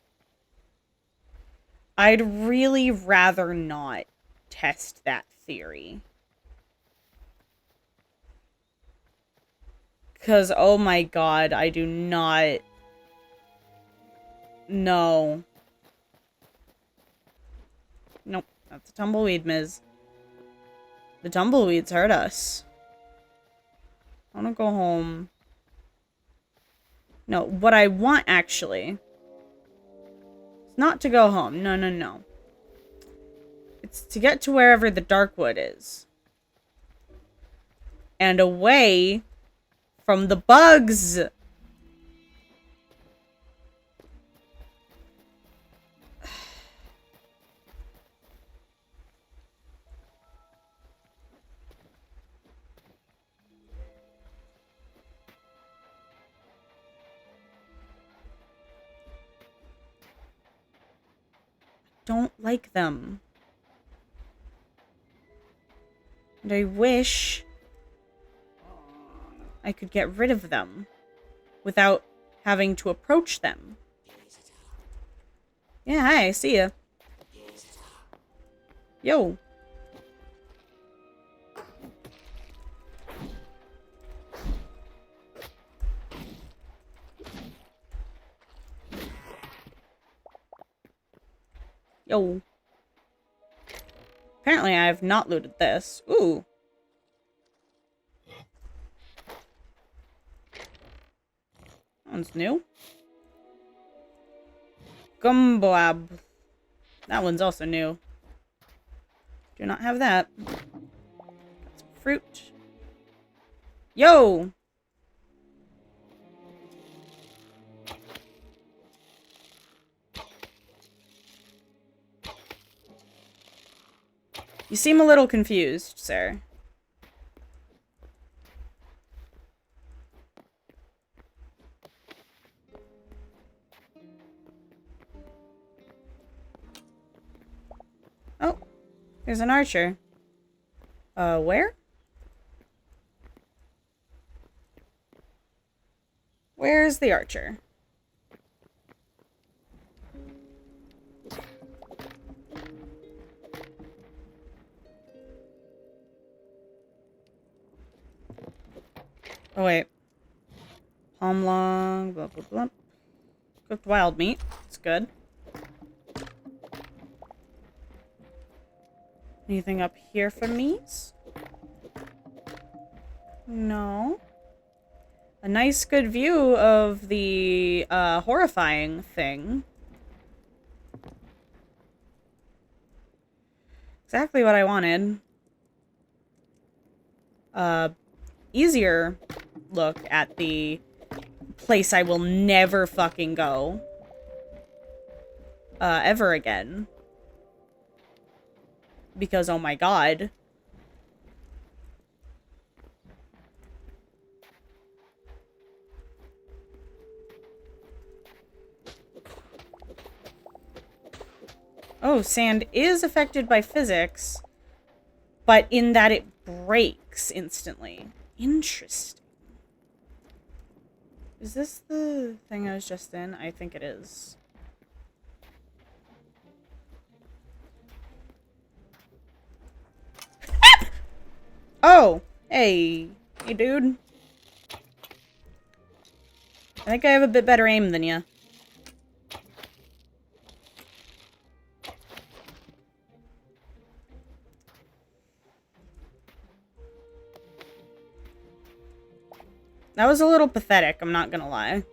I'd really rather not test that theory. Because, oh my god, I do not... No. Nope, that's a tumbleweed, Ms. The tumbleweeds hurt us. I want to go home. No, what I want, actually... It's not to go home. No, no, no. It's to get to wherever the darkwood is. And away from the bugs! Don't like them. And I wish I could get rid of them without having to approach them. Yeah, hi, I see ya. Yo. Yo. Apparently I have not looted this. Ooh. That one's new. Gumboab. That one's also new. Do not have that. Got some fruit. Yo! You seem a little confused, sir. Oh, there's an archer. Where? Where's the archer? Oh, wait. Palm long, blah, blah, blah. Cooked wild meat. It's good. Anything up here for me? No. A nice, good view of the, horrifying thing. Exactly what I wanted. Easier look at the place I will never fucking go. Ever again. Because, oh my god. Oh, sand is affected by physics, but in that it breaks instantly. Interesting. Is this the thing I was just in? I think it is. Oh, hey. Hey, dude. I think I have a bit better aim than you. That was a little pathetic, I'm not gonna lie.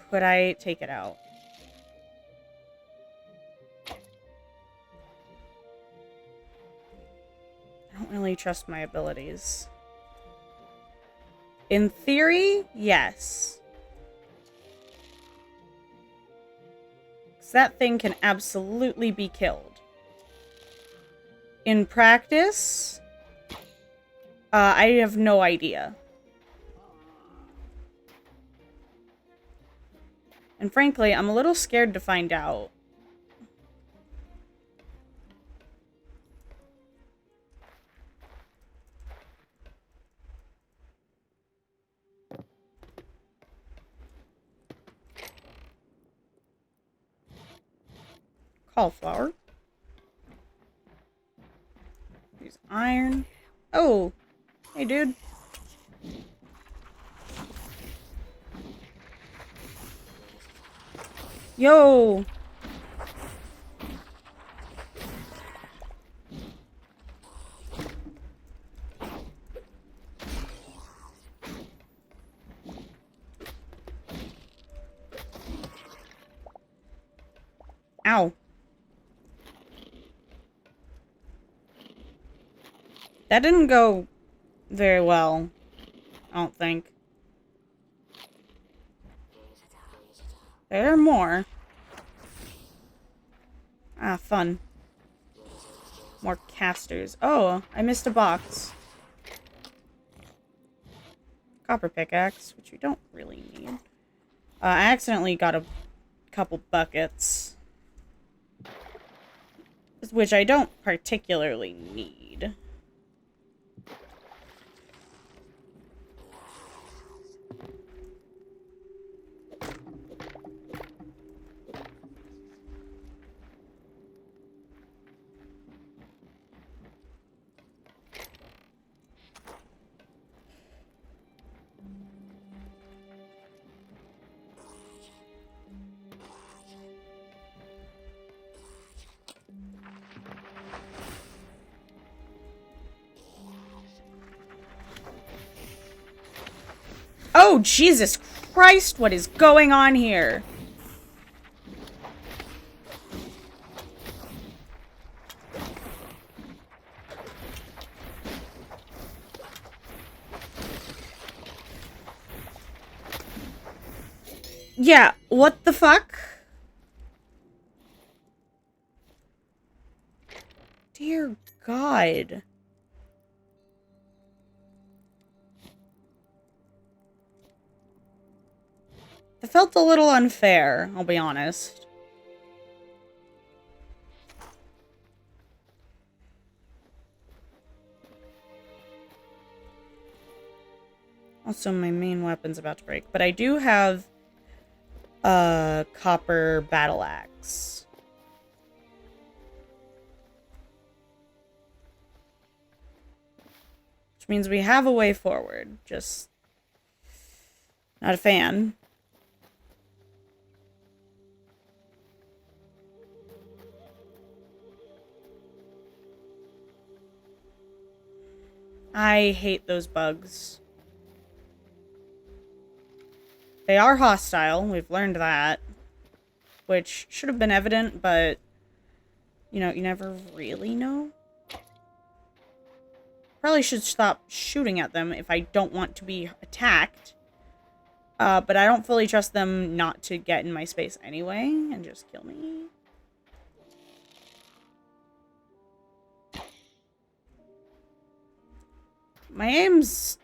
Could I take it out? I don't really trust my abilities. In theory, yes. 'Cause that thing can absolutely be killed. In practice, I have no idea. And frankly, I'm a little scared to find out. Cauliflower. Use iron. Oh, hey, dude. Yo. Ow. That didn't go very well, I don't think. There are more. Ah, fun. More casters. Oh, I missed a box. Copper pickaxe, which we don't really need. I accidentally got a couple buckets. Which I don't particularly need. Oh, Jesus Christ, what is going on here? Yeah, what the fuck? Dear God. It felt a little unfair, I'll be honest. Also, my main weapon's about to break, but I do have a copper battle axe. Which means we have a way forward, just not a fan. I hate those bugs. They are hostile, we've learned that. Which should have been evident, but, you know, you never really know. Probably should stop shooting at them if I don't want to be attacked. But I don't fully trust them not to get in my space anyway and just kill me. My aim's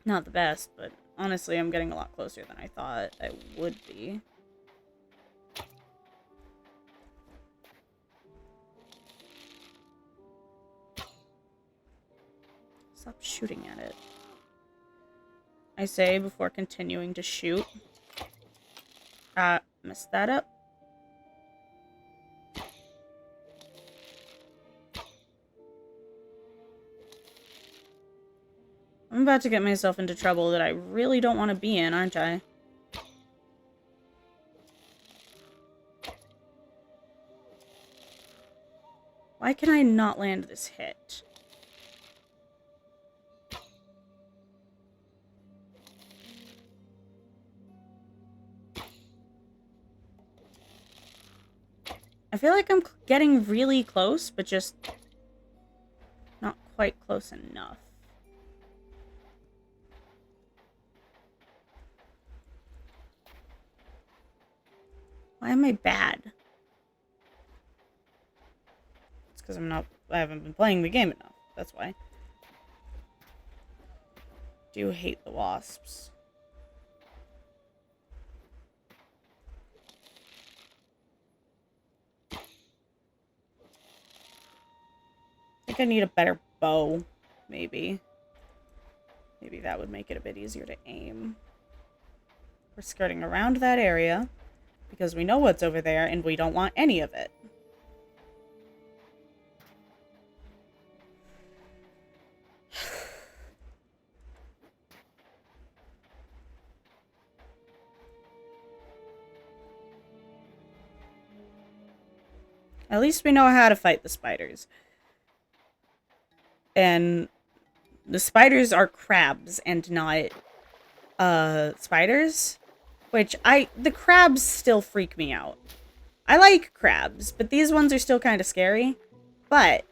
not the best, but honestly, I'm getting a lot closer than I thought I would be. Stop shooting at it. I say before continuing to shoot. Messed that up. I'm about to get myself into trouble that I really don't want to be in, aren't I? Why can I not land this hit? I feel like I'm getting really close, but just not quite close enough. Why am I bad? It's because I haven't been playing the game enough. That's why. Do hate the wasps. I think I need a better bow, maybe. Maybe that would make it a bit easier to aim. We're skirting around that area because we know what's over there and we don't want any of it. At least we know how to fight the spiders. And the spiders are crabs and not spiders. Which the crabs still freak me out. I like crabs, but these ones are still kind of scary. But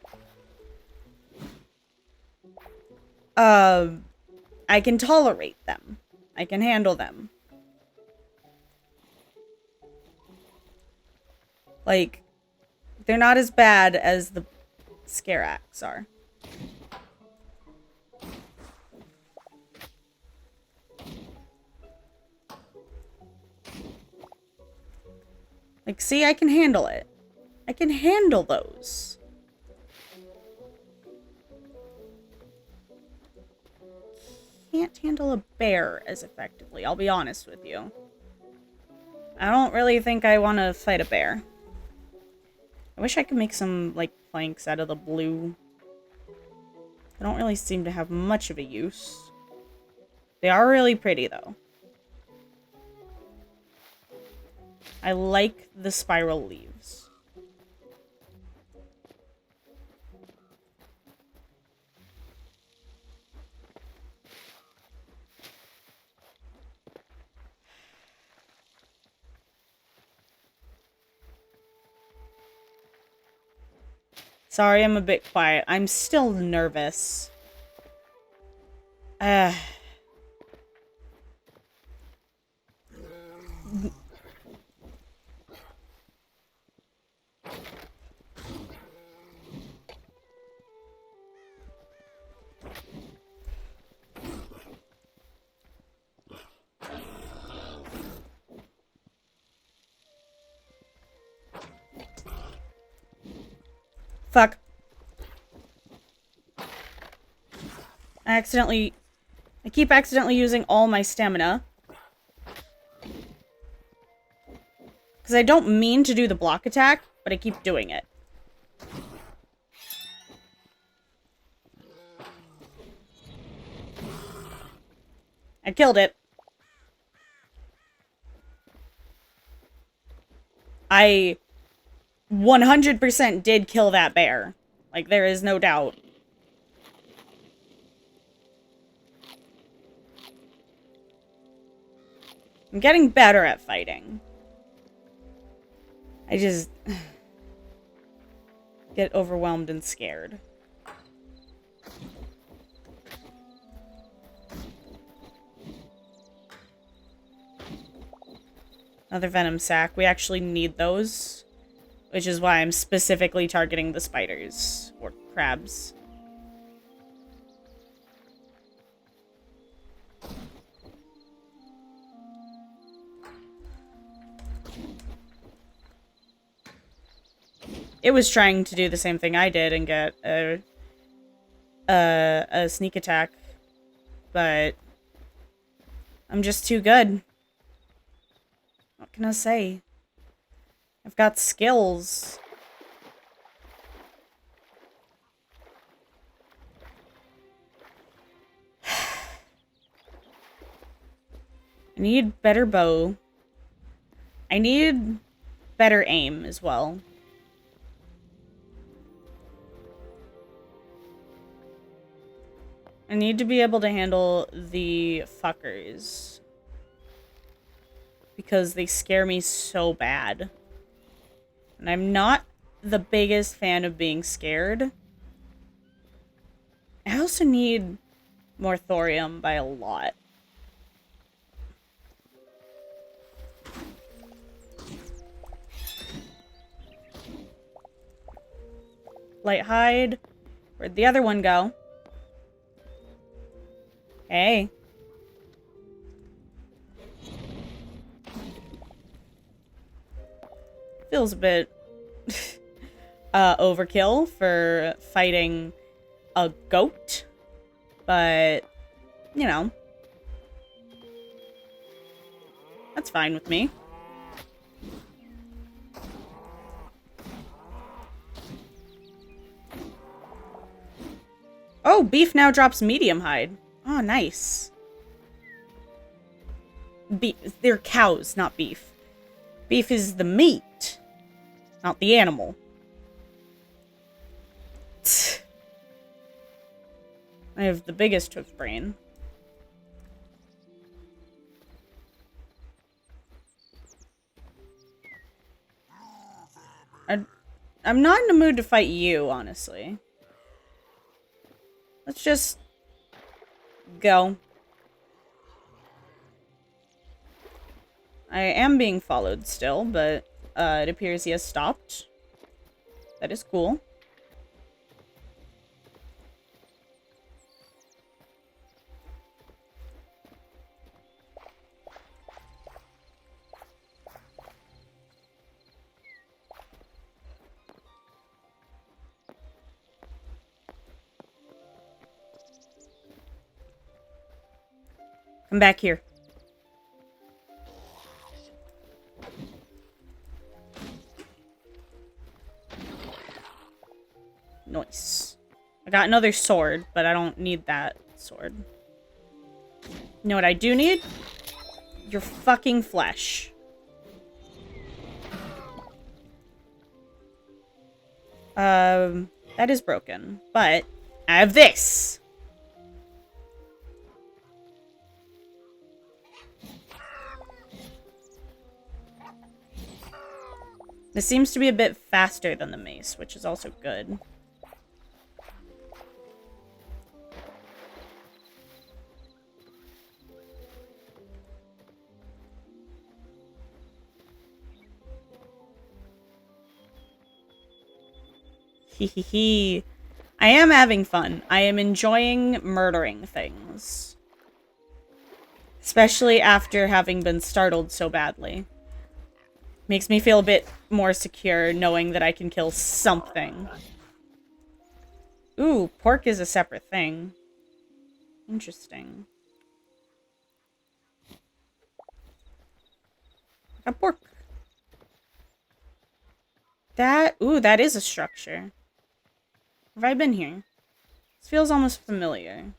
I can tolerate them. I can handle them. Like, they're not as bad as the Scarax are. Like, see, I can handle it. I can handle those. Can't handle a bear as effectively, I'll be honest with you. I don't really think I want to fight a bear. I wish I could make some, like, planks out of the blue. They don't really seem to have much of a use. They are really pretty, though. I like the spiral leaves. Sorry, I'm a bit quiet. I'm still nervous. Fuck. I keep accidentally using all my stamina. Because I don't mean to do the block attack, but I keep doing it. I killed it. I 100% did kill that bear. Like, there is no doubt. I'm getting better at fighting. I just get overwhelmed and scared. Another venom sac. We actually need those, which is why I'm specifically targeting the spiders or crabs. It was trying to do the same thing I did and get a sneak attack, but I'm just too good. What can I say? I've got skills. I need better bow. I need better aim as well. I need to be able to handle the fuckers. Because they scare me so bad. And I'm not the biggest fan of being scared. I also need more thorium by a lot. Light hide. Where'd the other one go? Hey. Feels a bit overkill for fighting a goat, but you know, that's fine with me. Oh, beef now drops medium hide. Oh, nice. They're cows, not beef. Beef is the meat, not the animal. I have the biggest hoof brain. I'm not in the mood to fight you, honestly. Let's just go. I am being followed still, but it appears he has stopped. That is cool. Come back here. Nice. I got another sword, but I don't need that sword. You know what I do need? Your fucking flesh. That is broken, but I have this. This seems to be a bit faster than the mace, which is also good. Hehehe. I am having fun. I am enjoying murdering things. Especially after having been startled so badly. Makes me feel a bit more secure knowing that I can kill something. Ooh, pork is a separate thing. Interesting. A pork. Ooh, that is a structure. Have I been here? This feels almost familiar.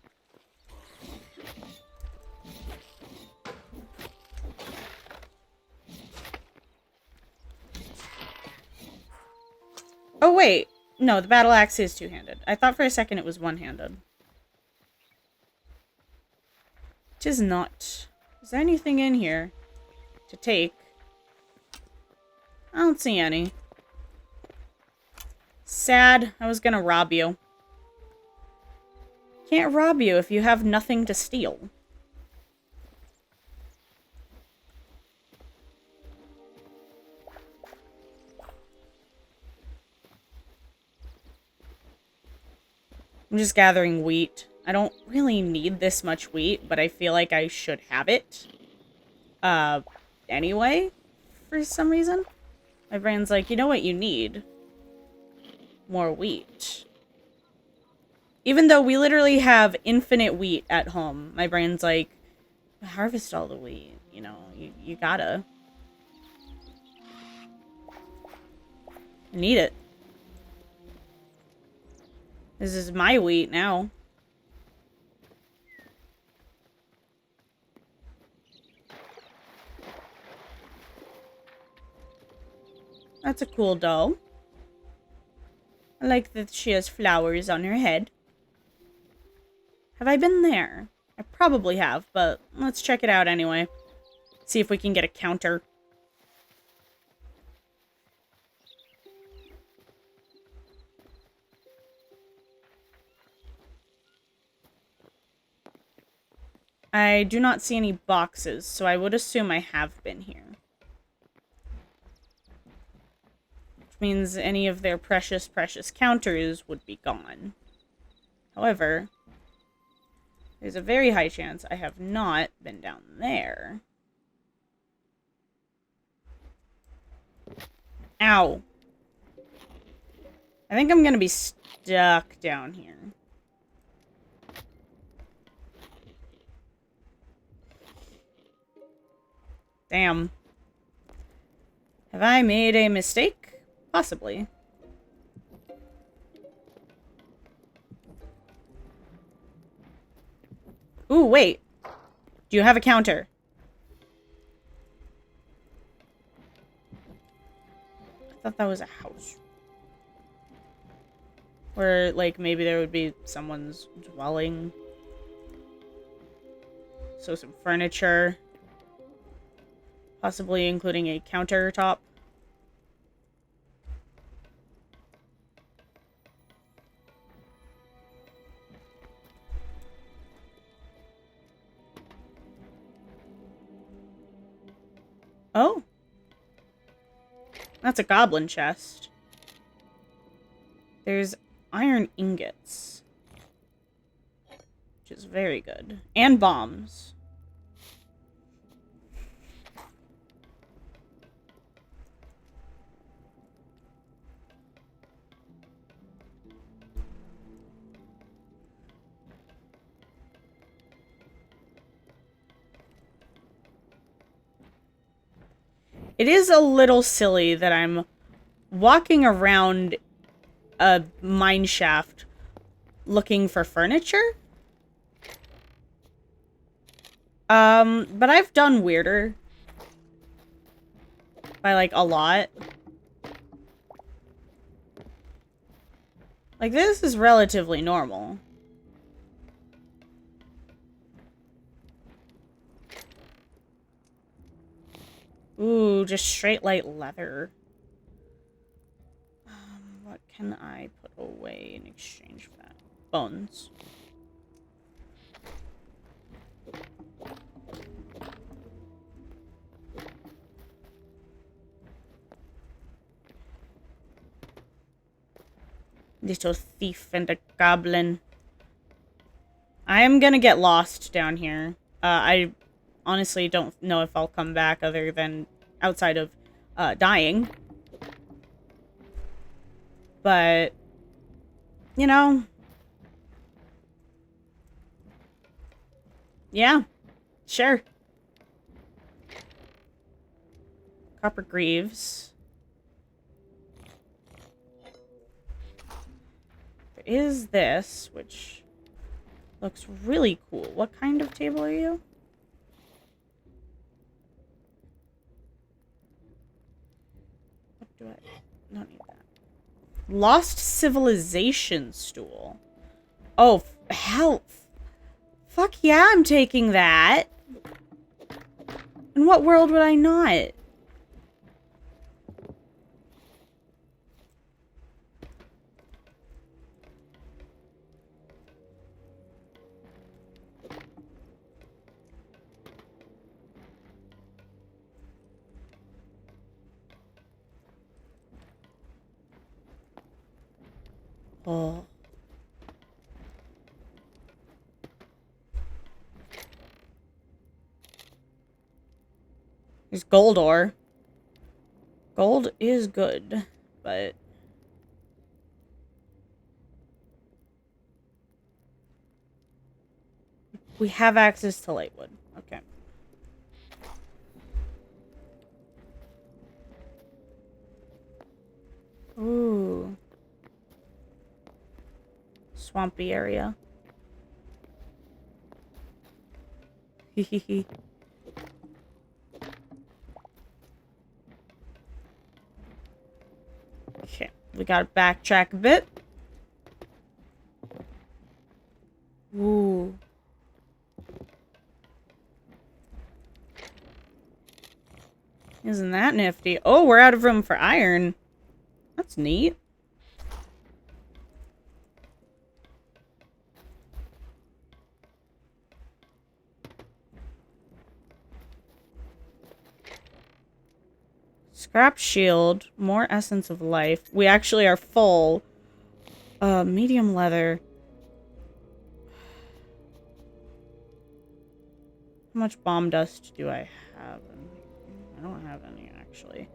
Oh, wait. No, the battle axe is two-handed. I thought for a second it was one-handed. It is not. Is there anything in here to take? I don't see any. Sad. I was gonna rob you. Can't rob you if you have nothing to steal. I'm just gathering wheat. I don't really need this much wheat, but I feel like I should have it. Anyway, for some reason. My brain's like, you know what you need? more wheat. Even though we literally have infinite wheat at home, my brain's like, harvest all the wheat. You know, you gotta. I need it. This is my wheat now. That's a cool doll. I like that she has flowers on her head. Have I been there? I probably have, but let's check it out anyway. See if we can get a counter. I do not see any boxes, so I would assume I have been here. Which means any of their precious, precious counters would be gone. However, there's a very high chance I have not been down there. Ow. I think I'm gonna be stuck down here. Damn. Have I made a mistake? Possibly. Ooh, wait. Do you have a counter? I thought that was a house. Where, like, maybe there would be someone's dwelling. So some furniture. Possibly including a countertop. Oh. That's a goblin chest. There's iron ingots. Which is very good. And bombs. It is a little silly that I'm walking around a mine shaft looking for furniture. But I've done weirder. By, like, a lot. Like, this is relatively normal. Ooh, just straight light leather. What can I put away in exchange for that? Bones. Little thief and a goblin. I am gonna get lost down here. I honestly don't know if I'll come back other than outside of dying. But, you know. Yeah, sure. Copper greaves. There is this, which looks really cool. What kind of table are you? What do I... don't need that. Lost Civilization stool. Oh, health. Fuck yeah, I'm taking that. In what world would I not? Oh. There's gold ore. Gold is good, but We have access to lightwood. Okay. Ooh. Swampy area. Hehehe. Okay, we gotta backtrack a bit. Ooh. Isn't that nifty? Oh, we're out of room for iron. That's neat. Scrap shield. More essence of life. We actually are full. Medium leather. How much bomb dust do I have? I don't have any, actually.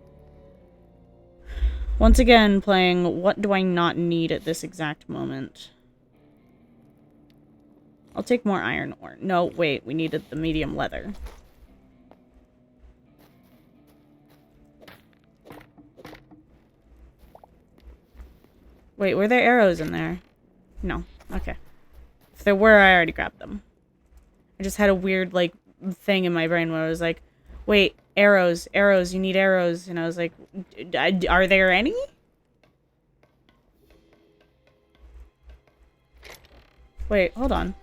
Once again, playing what do I not need at this exact moment? I'll take more iron ore. No, wait, we needed the medium leather. Wait, were there arrows in there? No. Okay. If there were, I already grabbed them. I just had a weird, like, thing in my brain where I was like, wait, arrows, arrows, you need arrows. And I was like, are there any? Wait, hold on.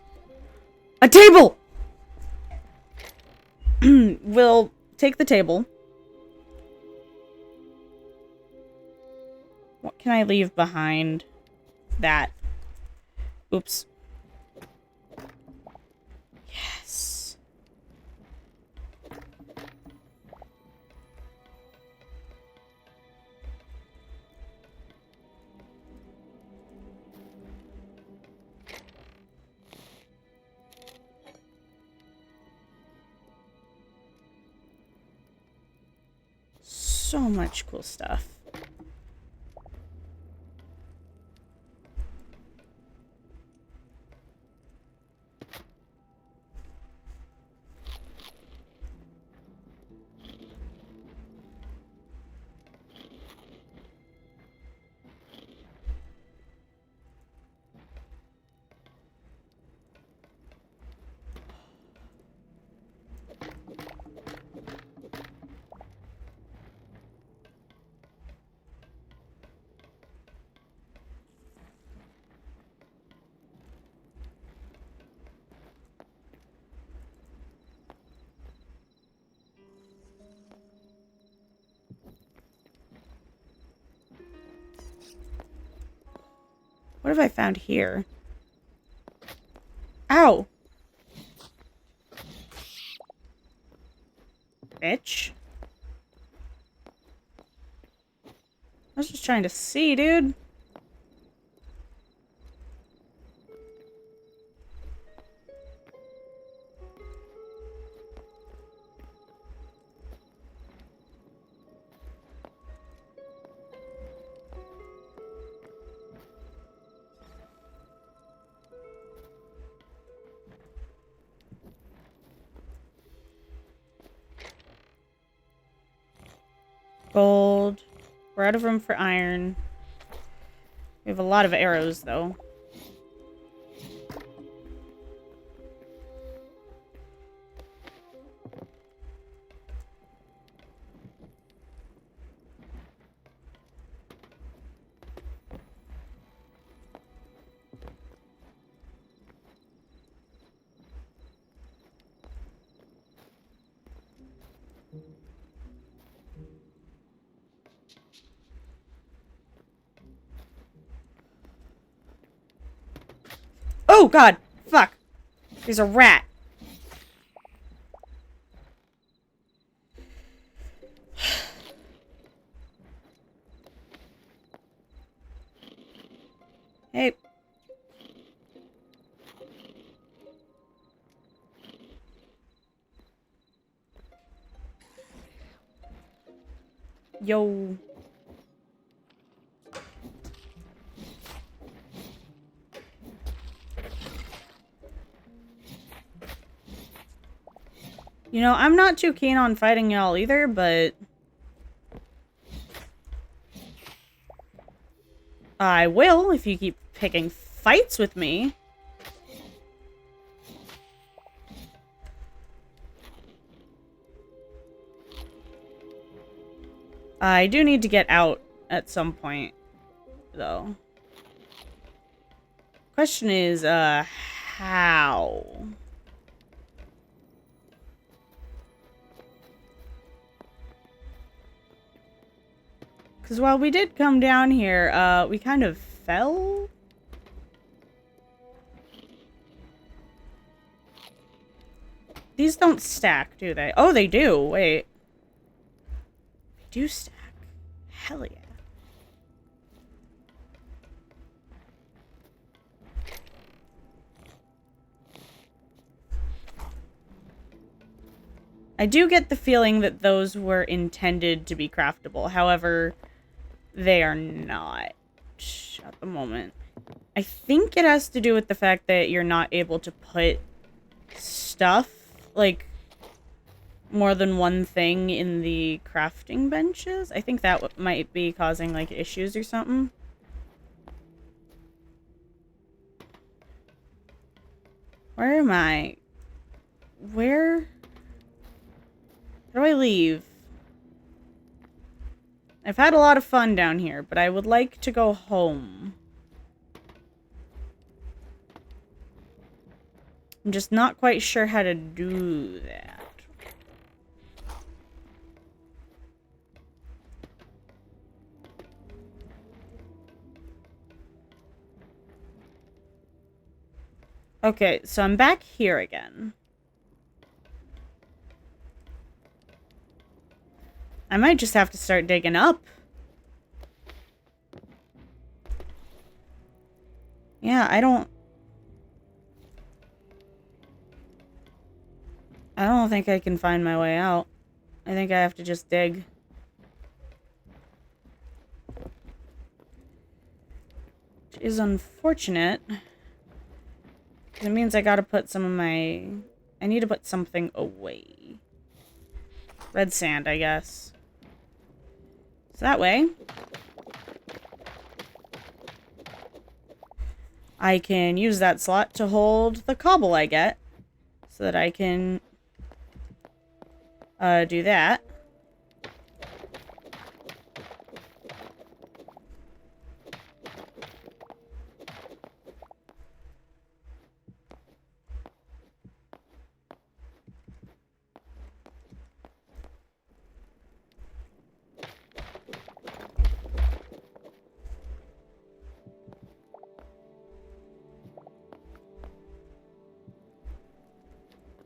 A table! We'll take the table. What can I leave behind? That. Oops. Yes. So much cool stuff. What have I found here? Ow! Bitch. I was just trying to see, dude. Gold. We're out of room for iron. We have a lot of arrows, though. Oh, God! Fuck! There's a rat. Hey. Yo. You know, I'm not too keen on fighting y'all either, but I will if you keep picking fights with me. I do need to get out at some point, though. Question is, how? Because while we did come down here, we kind of fell? These don't stack, do they? Oh, they do. Wait. They do stack. Hell yeah. I do get the feeling that those were intended to be craftable. However, they are not at the moment. I think it has to do with the fact that you're not able to put stuff, like, more than one thing in the crafting benches. I think that might be causing, like, issues or something. Where am I? Where? How do I leave? I've had a lot of fun down here, but I would like to go home. I'm just not quite sure how to do that. Okay, so I'm back here again. I might just have to start digging up. Yeah, I don't think I can find my way out. I think I have to just dig. Which is unfortunate. It means I gotta put some of my... I need to put something away. Red sand, I guess. So that way, I can use that slot to hold the cobble I get. So that I can do that.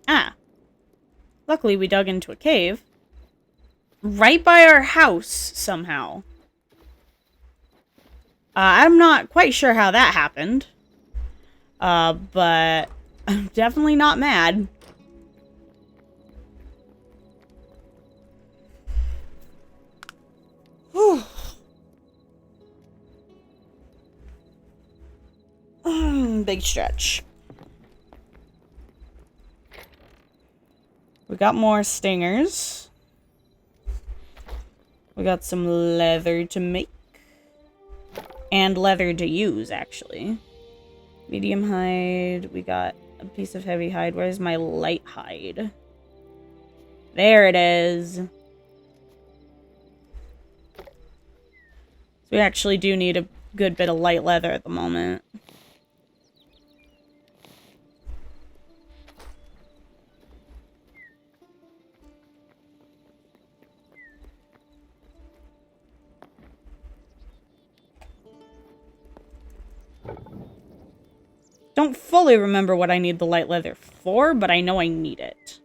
Ah. Luckily, we dug into a cave. Right by our house, somehow. I'm not quite sure how that happened. But I'm definitely not mad. Whew. Big stretch. We got more stingers. We got some leather to make. And leather to use, actually. Medium hide. We got a piece of heavy hide. Where's my light hide? There it is. So we actually do need a good bit of light leather at the moment. Don't fully remember what I need the light leather for, but I know I need it.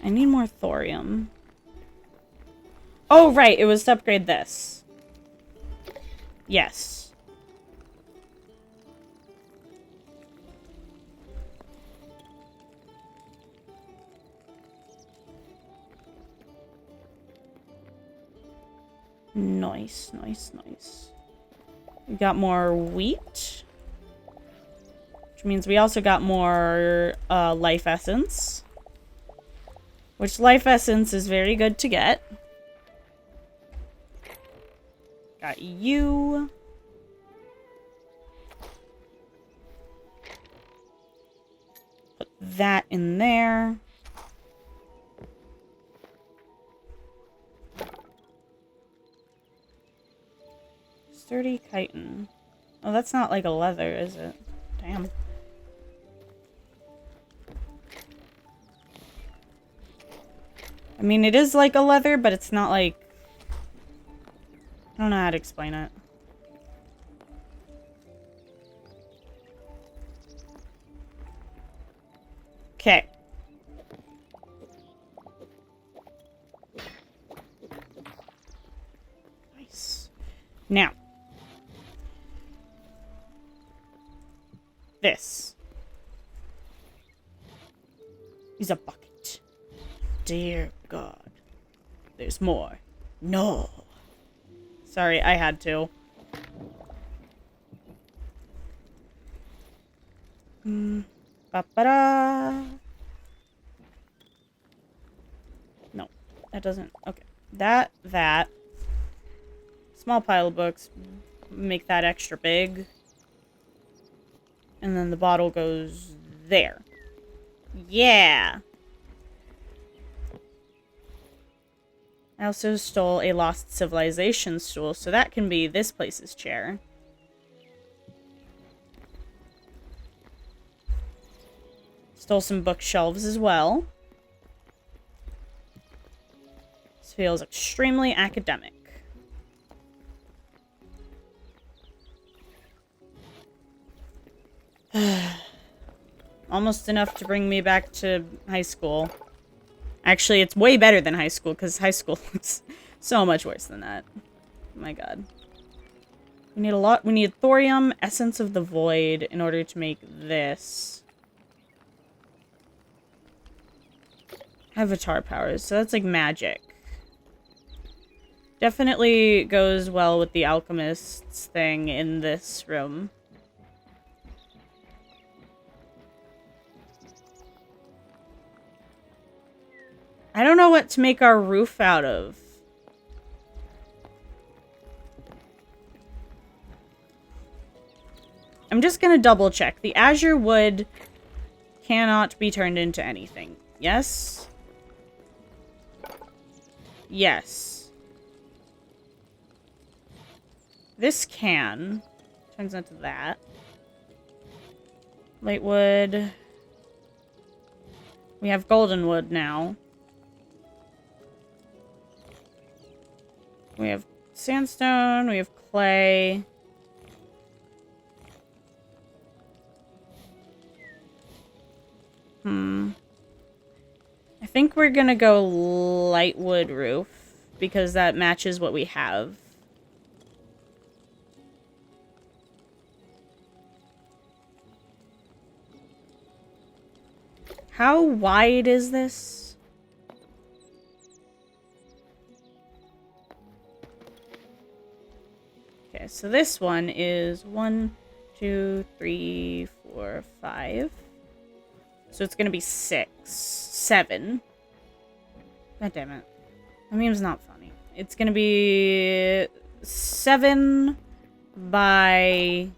I need more thorium. Oh, right. It was to upgrade this. Yes. Nice, nice, nice. We got more wheat. Which means we also got more life essence. Which life essence is very good to get. Got you. Put that in there. Sturdy chitin. Oh, that's not like a leather, is it? Damn. I mean, it is like a leather, but it's not like... I don't know how to explain it. Okay. Nice. Now. This is a bucket. Dear God. There's more. No. Sorry, I had to. Ba-ba-da. No, that doesn't. Okay. That. Small pile of books. Make that extra big. And then the bottle goes there. Yeah. I also stole a Lost Civilization stool, so that can be this place's chair. Stole some bookshelves as well. This feels extremely academic. Almost enough to bring me back to high school. Actually, it's way better than high school, because high school looks so much worse than that. Oh my god. We need a lot. We need thorium, essence of the void, in order to make this. Avatar powers, so that's like magic. Definitely goes well with the alchemist's thing in this room. I don't know what to make our roof out of. I'm just gonna double check. The azure wood cannot be turned into anything. Yes? Yes. This can. Turns into that. Light wood. We have golden wood now. We have sandstone, we have clay. I think we're gonna go light wood roof, because that matches what we have. How wide is this? Okay, so this one is 1, 2, 3, 4, 5. So it's gonna be 6, 7. God damn it. That meme's not funny. It's gonna be 7 by...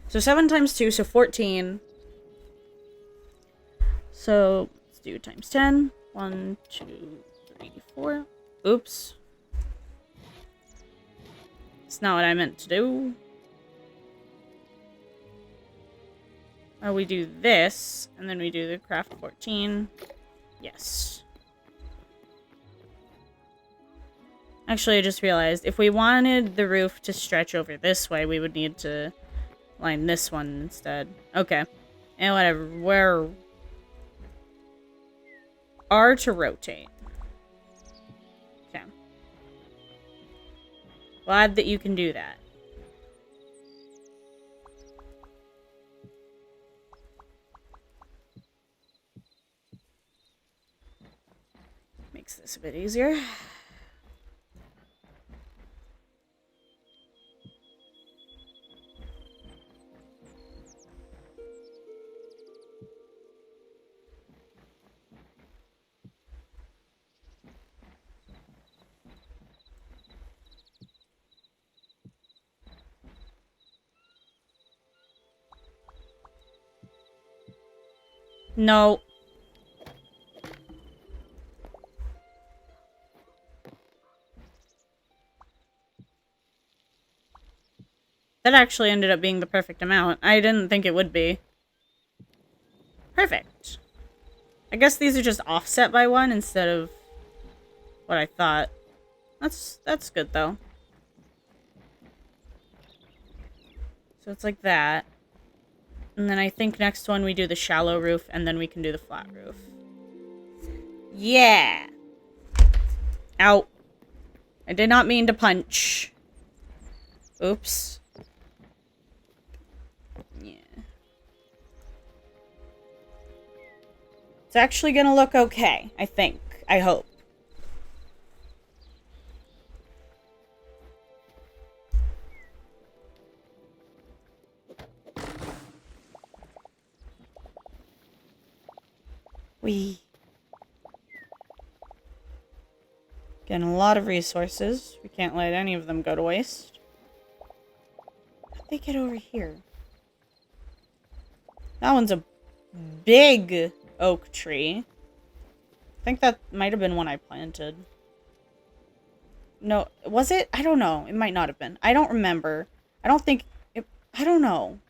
So 7 times 2, so 14. So let's do times 10. 1, 2, 3, 4. Oops. It's not what I meant to do. Oh, we do this, and then we do the craft 14. Yes. Actually, I just realized, if we wanted the roof to stretch over this way, we would need to line this one instead. Okay. And whatever. Where... R to rotate. Okay. Glad that you can do that. Makes this a bit easier. No. That actually ended up being the perfect amount. I didn't think it would be. Perfect. I guess these are just offset by one instead of what I thought. That's good though. So it's like that. And then I think next one we do the shallow roof and then we can do the flat roof. Yeah. Ow. I did not mean to punch. Oops. Yeah. It's actually gonna look okay, I think. I hope. Wee. Getting a lot of resources. We can't let any of them go to waste. How'd they get over here? That one's a big oak tree. I think that might have been one I planted. No, was it? I don't know. It might not have been. I don't remember. I don't think it... I don't know.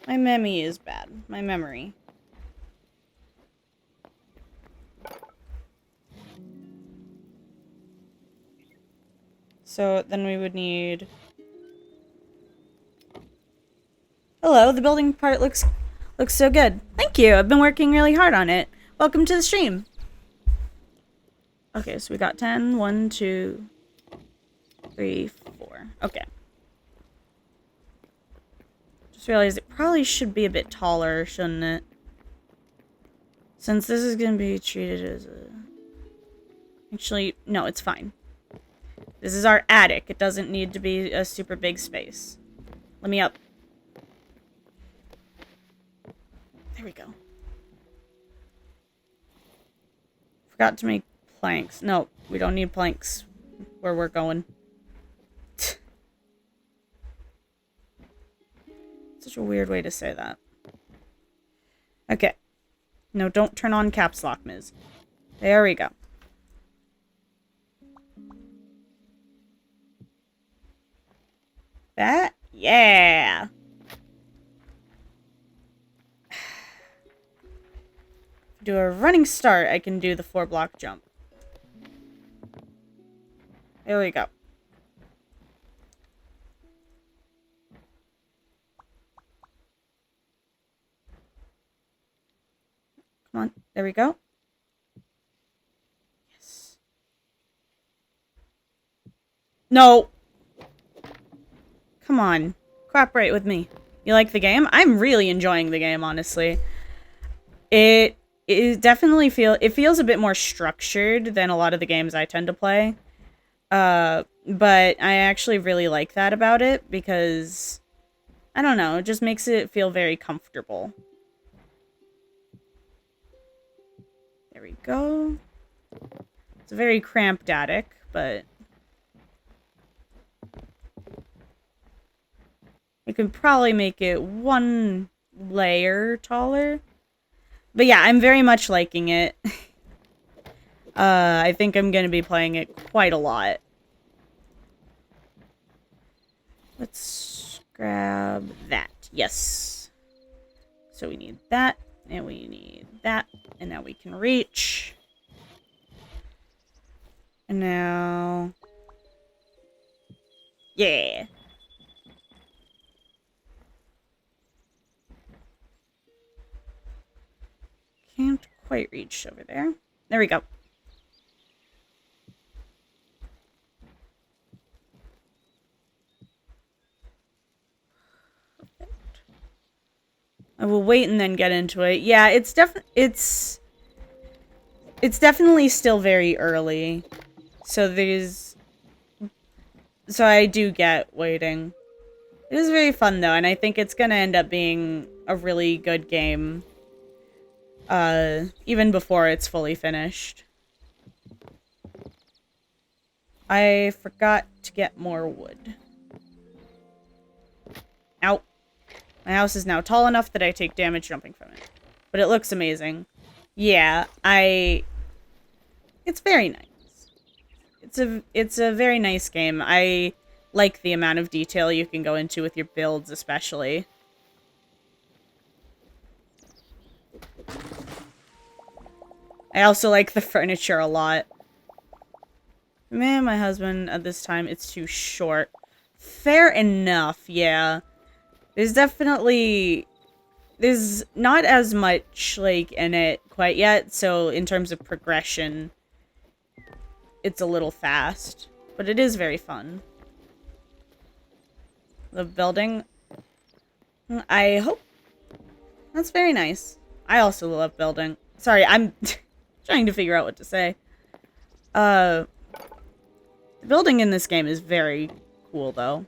My memory is bad. My memory. So then we would need... Hello, the building part looks so good. Thank you. I've been working really hard on it. Welcome to the stream. Okay, so we got 10. 1, 2, 3, 4. Okay. Just realized it probably should be a bit taller, shouldn't it? Since this is going to be treated as a... Actually, no, it's fine. This is our attic. It doesn't need to be a super big space. Let me up. There we go. Forgot to make planks. No, we don't need planks where we're going. Such a weird way to say that. Okay. No, don't turn on caps lock, Ms. There we go. That? Yeah! Do a running start, I can do the 4-block jump. There we go. Come on, there we go. Yes. No! Come on. Cooperate with me. You like the game? I'm really enjoying the game, honestly. It definitely feels a bit more structured than a lot of the games I tend to play. But I actually really like that about it because, I don't know, it just makes it feel very comfortable. There we go. It's a very cramped attic, but we could probably make it one layer taller. But yeah, I'm very much liking it. I think I'm going to be playing it quite a lot. Let's grab that. Yes. So we need that, and we need that, and now we can reach. And now... Yeah. Can't quite reach over there. There we go. Perfect. I will wait and then get into it. Yeah, it's definitely still very early. So I do get waiting. It is very fun though, and I think it's gonna end up being a really good game. Even before it's fully finished. I forgot to get more wood. Ow. My house is now tall enough that I take damage jumping from it. But it looks amazing. Yeah, it's very nice. It's a very nice game. I like the amount of detail you can go into with your builds, especially. I also like the furniture a lot. Man, my husband, at this time, it's too short. Fair enough, yeah. There's definitely... There's not as much, like, in it quite yet, so in terms of progression, it's a little fast. But it is very fun. The building... I hope... That's very nice. I also love building. Sorry, I'm trying to figure out what to say. The building in this game is very cool, though.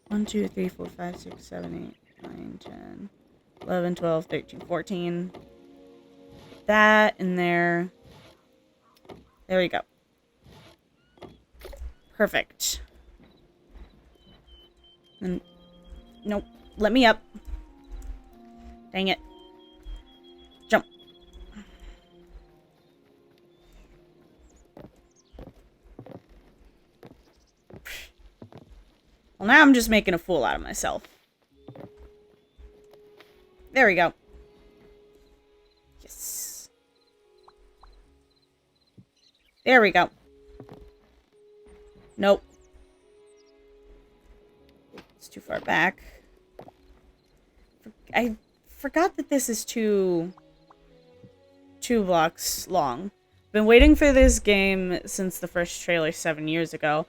1, 2, 3, 4, 5, 6, 7, 8, 9, 10, 11, 12, 13, 14. That in there. There we go. Perfect. And nope. Let me up. Dang it. Jump. Well, now I'm just making a fool out of myself. There we go. Yes. There we go. Nope. It's too far back. I forgot that this is two blocks long. Been waiting for this game since the first trailer 7 years ago.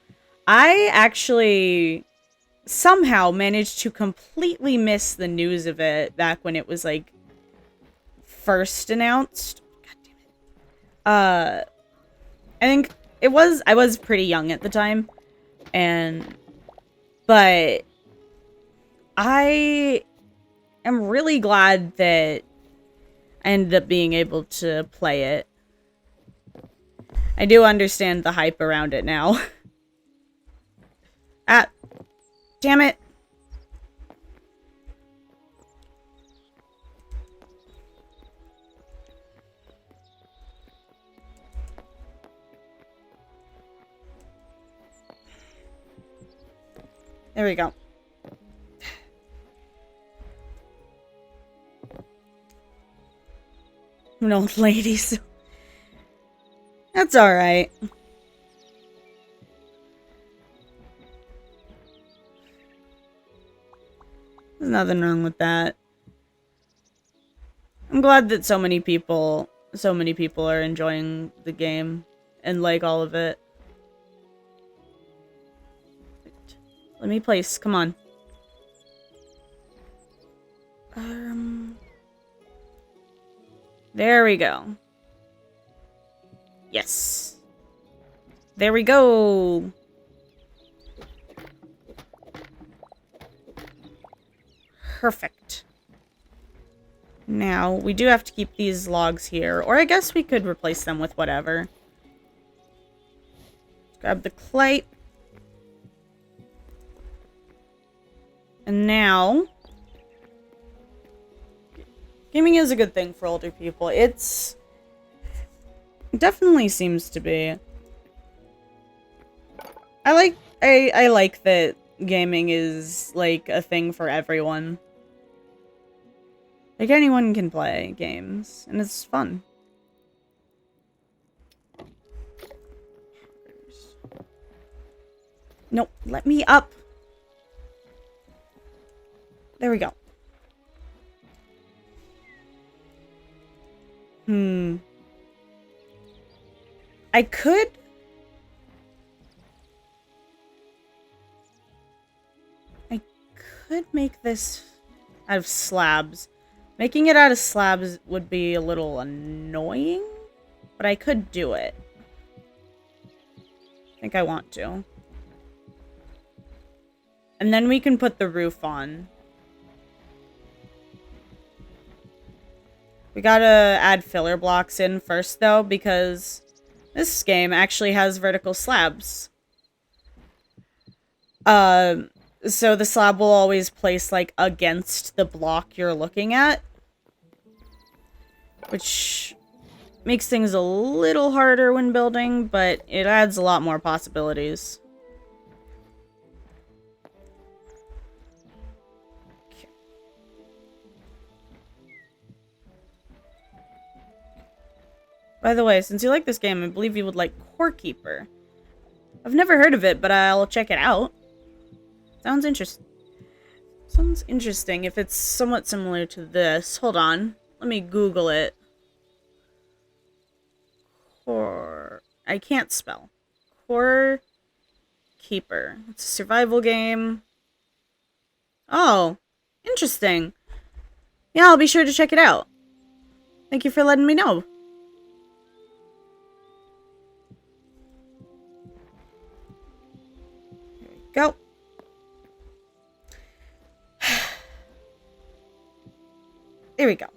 I actually somehow managed to completely miss the news of it back when it was, like, first announced. God damn it. I think I was pretty young at the time. But I am really glad that I ended up being able to play it. I do understand the hype around it now. Ah, damn it. There we go. An old ladies. That's alright. There's nothing wrong with that. I'm glad that so many people are enjoying the game and like all of it. Let me place. Come on. There we go. Yes. There we go. Perfect. Now, we do have to keep these logs here, or I guess we could replace them with whatever. Let's grab the clay. And now, gaming is a good thing for older people. It definitely seems to be. I like that gaming is, like, a thing for everyone. Like, anyone can play games, and it's fun. Nope, let me up. There we go. I could make this out of slabs. Making it out of slabs would be a little annoying, but I could do it. I think I want to. And then we can put the roof on. We gotta add filler blocks in first, though, because this game actually has vertical slabs. So the slab will always place, like, against the block you're looking at. Which makes things a little harder when building, but it adds a lot more possibilities. Okay. By the way, since you like this game, I believe you would like Core Keeper. I've never heard of it, but I'll check it out. Sounds interesting. Sounds interesting if it's somewhat similar to this. Hold on. Let me Google it. Core... I can't spell. Core Keeper. It's a survival game. Oh, interesting. Yeah, I'll be sure to check it out. Thank you for letting me know. Here we go. There we go.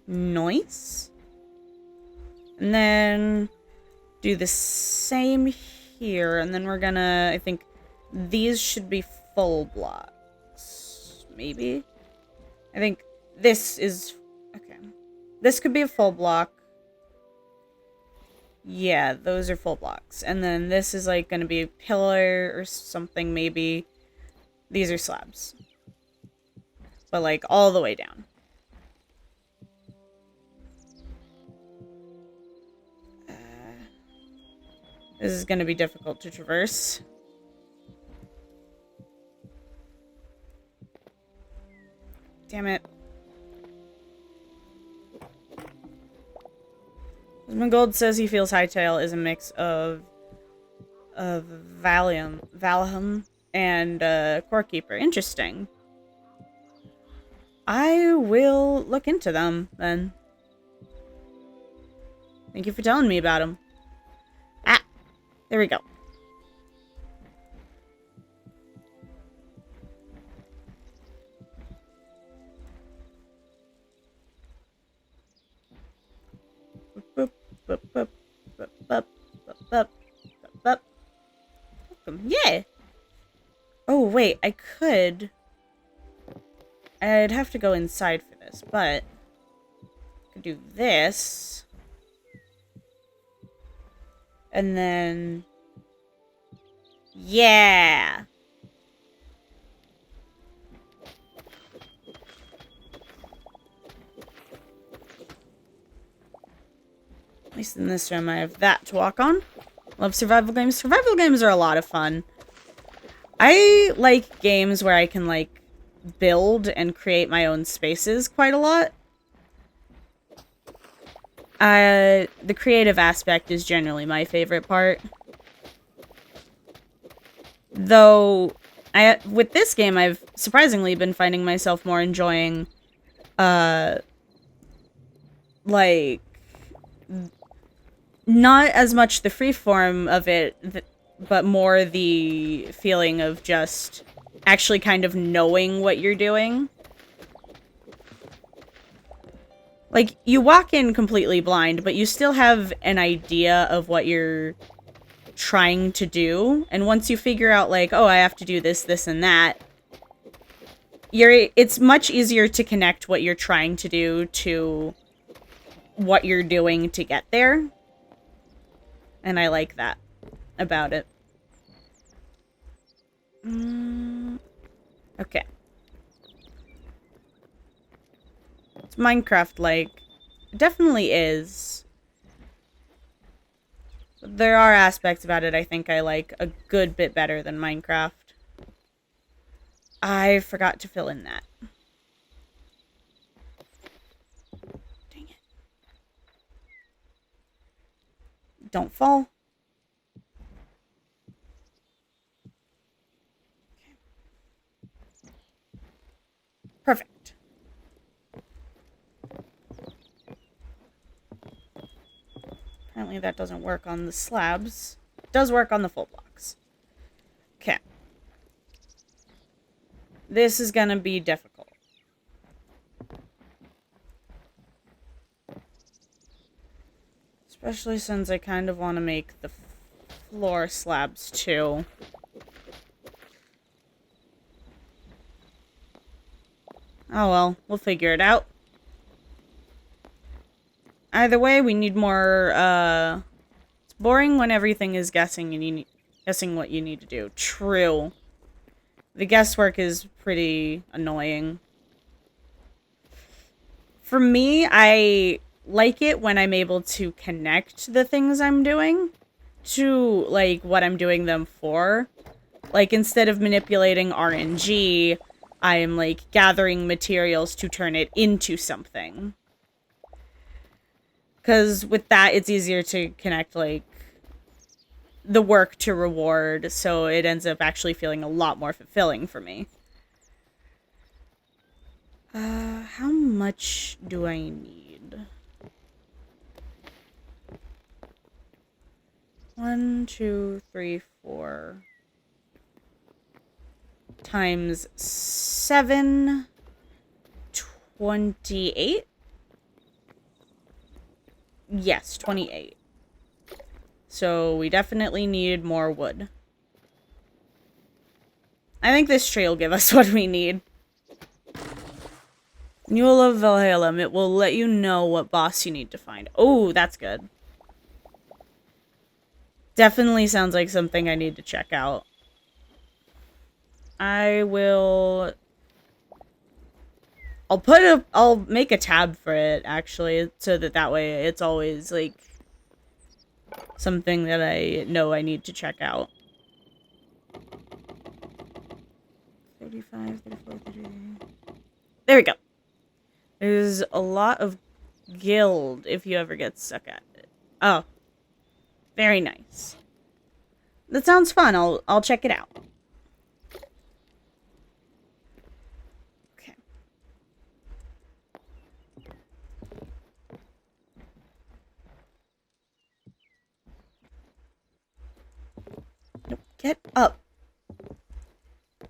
Nice. And then do the same here, and then we're gonna, I think these should be full blocks. Maybe? I think this is, okay. This could be a full block. Yeah, those are full blocks. And then this is like gonna be a pillar or something, maybe. These are slabs. But like all the way down. This is going to be difficult to traverse. Damn it. Husband Gold says he feels Hytale is a mix of Valham and Core Keeper. Interesting. I will look into them then. Thank you for telling me about them. Ah, there we go. Yeah. Oh, wait, I could. I'd have to go inside for this, but I could do this. And then... yeah! At least in this room I have that to walk on. Love survival games. Survival games are a lot of fun. I like games where I can, like, build and create my own spaces quite a lot. The creative aspect is generally my favorite part. Though, with this game, I've surprisingly been finding myself more enjoying, like, not as much the freeform of it, but more the feeling of just actually kind of knowing what you're doing. Like, you walk in completely blind, but you still have an idea of what you're trying to do. And once you figure out, like, oh, I have to do this, this, and that, it's much easier to connect what you're trying to do to what you're doing to get there. And I like that about it. Okay. It's Minecraft-like. It definitely is. But there are aspects about it I think I like a good bit better than Minecraft. I forgot to fill in that. Dang it. Don't fall. Okay. Perfect. Apparently that doesn't work on the slabs. It does work on the full blocks. Okay. This is gonna be difficult. Especially since I kind of want to make the floor slabs too. Oh well, we'll figure it out. Either way, we need more, it's boring when everything is guessing and guessing what you need to do. True. The guesswork is pretty annoying. For me, I like it when I'm able to connect the things I'm doing to, like, what I'm doing them for. Like, instead of manipulating RNG, I'm, like, gathering materials to turn it into something. Because with that, it's easier to connect, like, the work to reward, so it ends up actually feeling a lot more fulfilling for me. How much do I need? 1, 2, 3, 4 times 7, 28? Yes, 28. So we definitely need more wood. I think this tree will give us what we need. Mule of Valhalla. It will let you know what boss you need to find. Oh, that's good. Definitely sounds like something I need to check out. I'll make a tab for it, actually, so that way it's always, like, something that I know I need to check out. 35, 34, 33. There we go. There's a lot of guild if you ever get stuck at it. Oh. Very nice. That sounds fun. I'll check it out. Okay. Nope. Get up.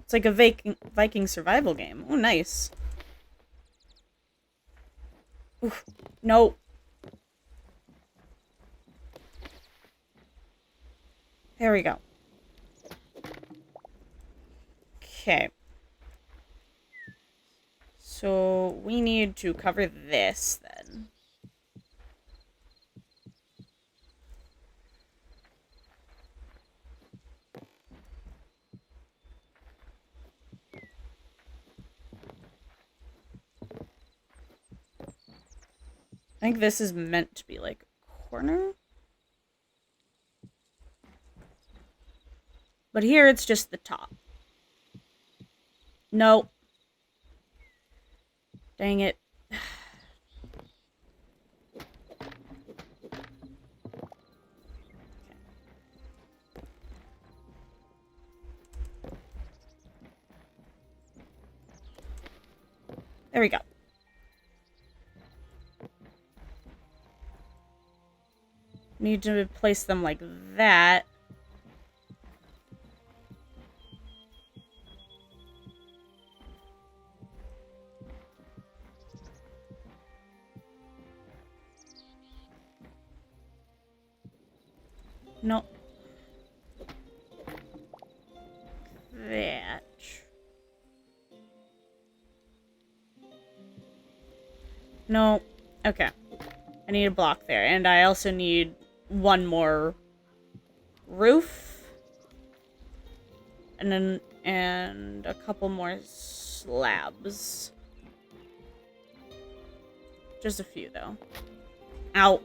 It's like a Viking survival game. Oh, nice. Oof. No. There we go. Okay. So we need to cover this then. I think this is meant to be like a corner. But here it's just the top. No. Dang it. There we go. Need to place them like that. No. That. No. Okay. I need a block there. And I also need one more roof. And a couple more slabs. Just a few, though. Ow.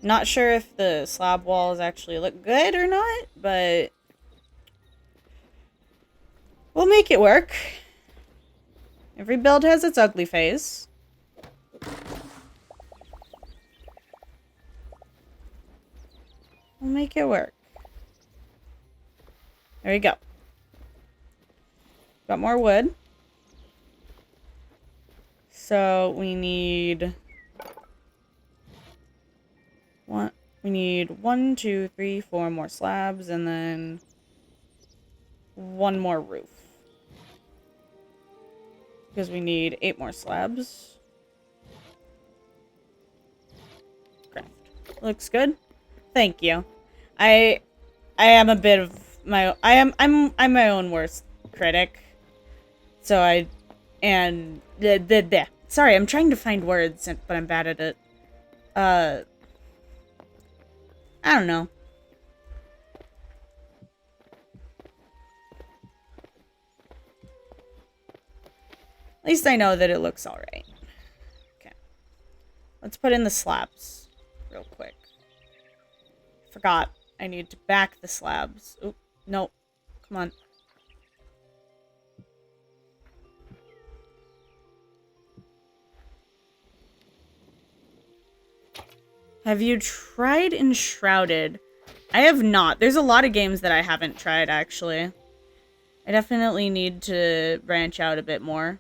Not sure if the slab walls actually look good or not, but we'll make it work. Every build has its ugly phase. We'll make it work. There we go. Got more wood. So we need one, two, three, four more slabs, and then one more roof. Because we need 8 more slabs. Craft. Looks good. Thank you. I am a bit of my I'm my own worst critic. So sorry, I'm trying to find words, but I'm bad at it. I don't know. At least I know that it looks alright. Okay. Let's put in the slabs real quick. Forgot. I need to back the slabs. Oop. Nope. Come on. Have you tried Enshrouded? I have not. There's a lot of games that I haven't tried, actually. I definitely need to branch out a bit more.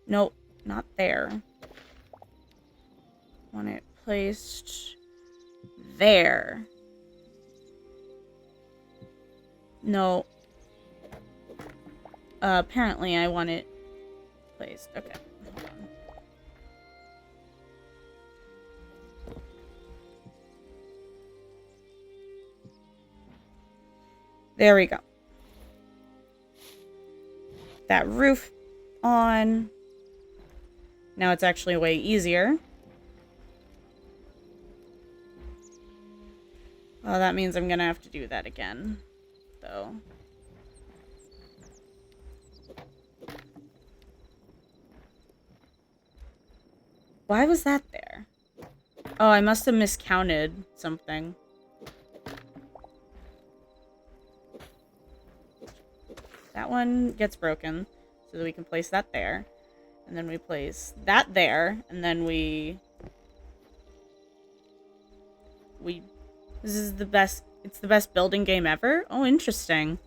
Nope, not there. Want it placed there. No. Apparently I want it placed. Okay, hold on. There we go. That roof on. Now it's actually way easier. Well, that means I'm gonna have to do that again, though. Why was that there? Oh, I must have miscounted something. That one gets broken, so that we can place that there. And then we place that there, and then we... This is the best... It's the best building game ever? Oh, interesting.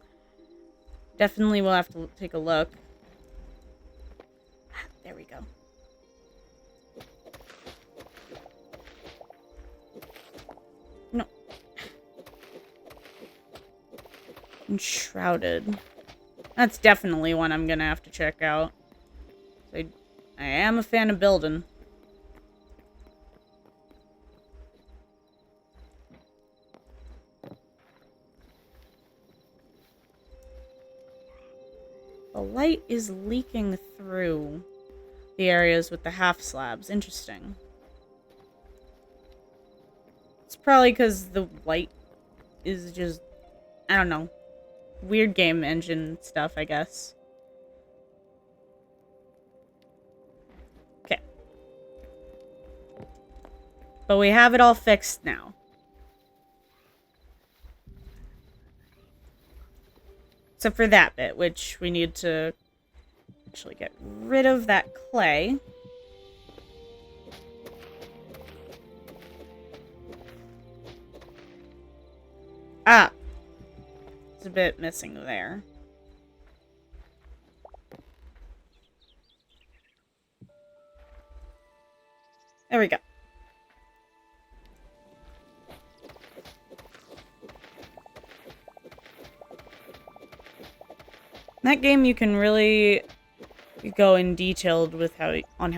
Definitely will have to take a look. There we go. No. Enshrouded. That's definitely one I'm gonna have to check out. I am a fan of building. The light is leaking through the areas with the half slabs. Interesting. It's probably because the light is just, I don't know, weird game engine stuff, I guess. Okay. But we have it all fixed now. Except for that bit, which we need to actually get rid of that clay. Ah! It's a bit missing there. There we go. In that game, you can really go in detailed with how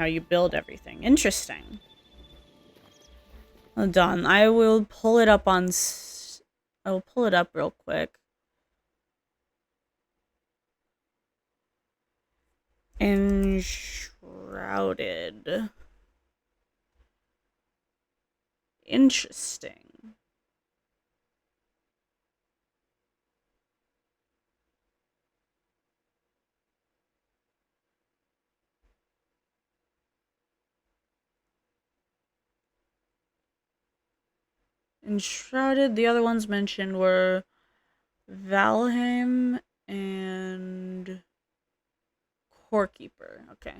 you build everything. Interesting. Hold on, I will pull it up on. I will pull it up real quick. Enshrouded. Interesting. Enshrouded. The other ones mentioned were Valheim and Corekeeper. Okay.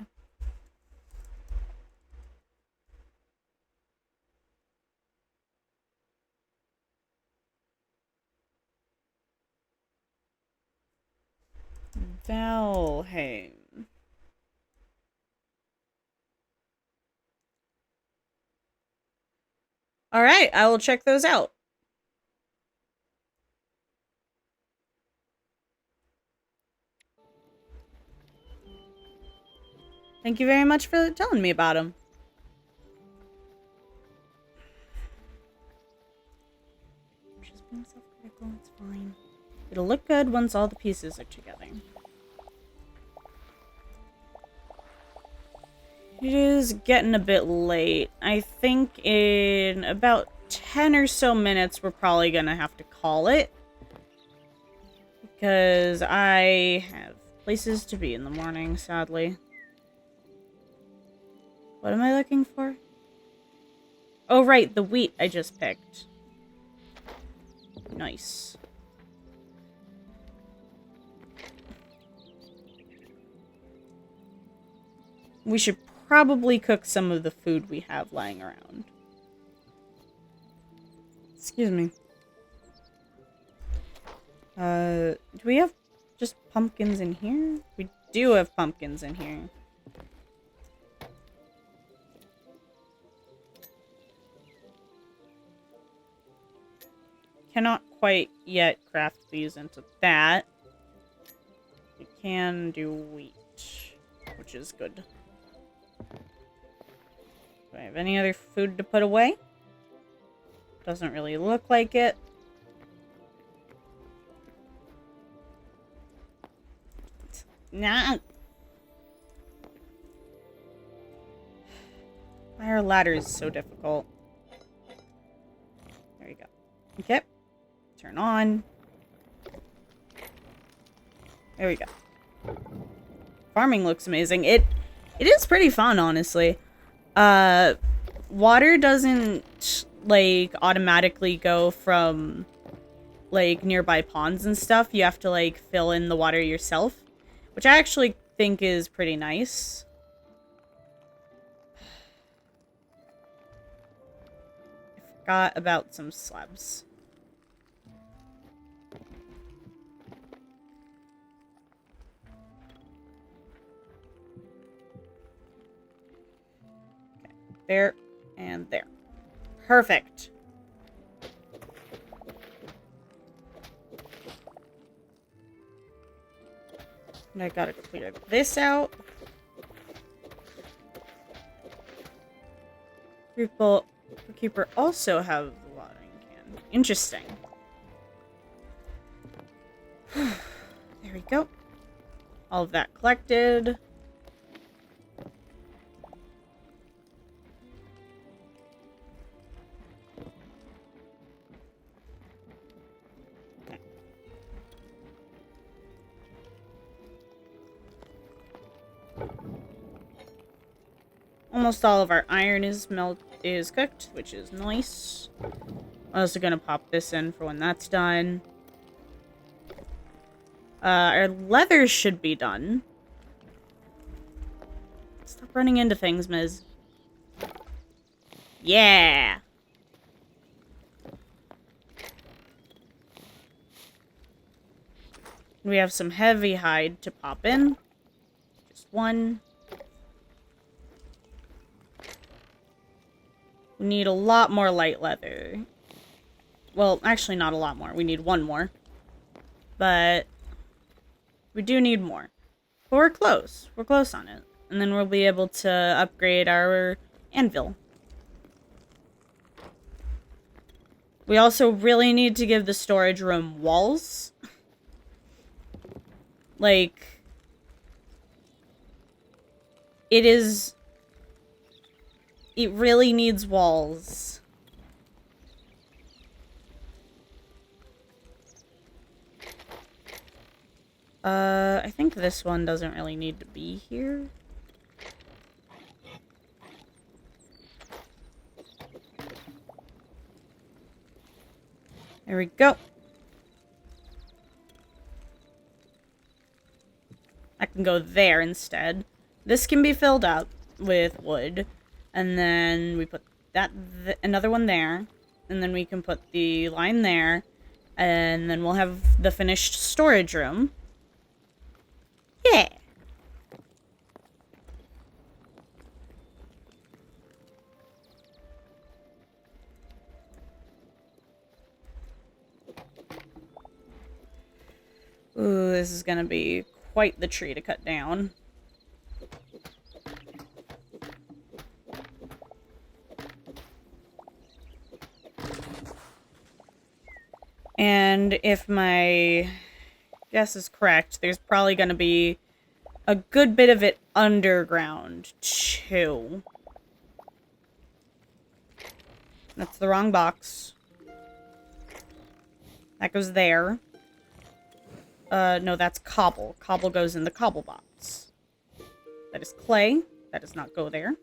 Valheim. All right, I will check those out. Thank you very much for telling me about him. Just being self-critical, it's fine. It'll look good once all the pieces are together. It is getting a bit late. I think in about 10 or so minutes, we're probably gonna have to call it. Because I have places to be in the morning, sadly. What am I looking for? Oh, right, the wheat I just picked. Nice. We should probably cook some of the food we have lying around. Excuse me. Do we have just pumpkins in here? We do have pumpkins in here. Cannot quite yet craft these into that. We can do wheat, which is good. Do I have any other food to put away? Doesn't really look like it. Nah. Why are ladders so difficult? There you go. Okay. Turn on. There we go. Farming looks amazing. It is pretty fun, honestly. Water doesn't, like, automatically go from, like, nearby ponds and stuff. You have to, like, fill in the water yourself, which I actually think is pretty nice. I forgot about some slabs. Okay, there and there. Perfect. And I gotta clear this out. Keeper also have the watering can. Interesting. There we go. All of that collected. Okay. Almost all of our iron is cooked, which is nice. I'm also gonna pop this in for when that's done. Our leather should be done. Stop running into things, Miz. Yeah! We have some heavy hide to pop in. Just one. We need a lot more light leather. Well, actually not a lot more. We need one more. But we do need more. But we're close. We're close on it. And then we'll be able to upgrade our anvil. We also really need to give the storage room walls. Like, it really needs walls. I think this one doesn't really need to be here. There we go. I can go there instead. This can be filled up with wood. And then we put another one there. And then we can put the line there. And then we'll have the finished storage room. Yeah. Ooh, this is gonna be quite the tree to cut down. And if my guess is correct, there's probably going to be a good bit of it underground, too. That's the wrong box. That goes there. No, that's cobble. Cobble goes in the cobble box. That is clay. That does not go there.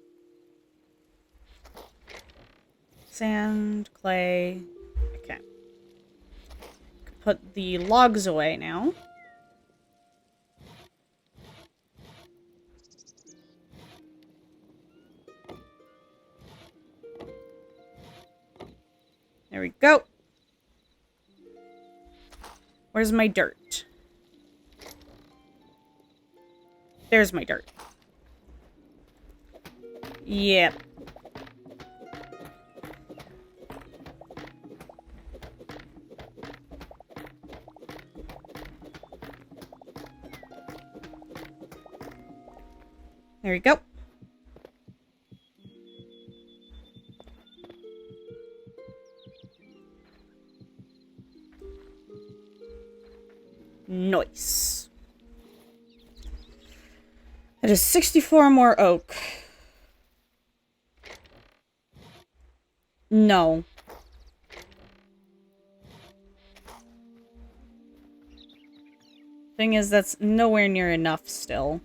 Sand, clay. Okay. Put the logs away now. There we go. Where's my dirt? There's my dirt. Yep. There we go. Nice. That is 64 more oak. No. Thing is, that's nowhere near enough still.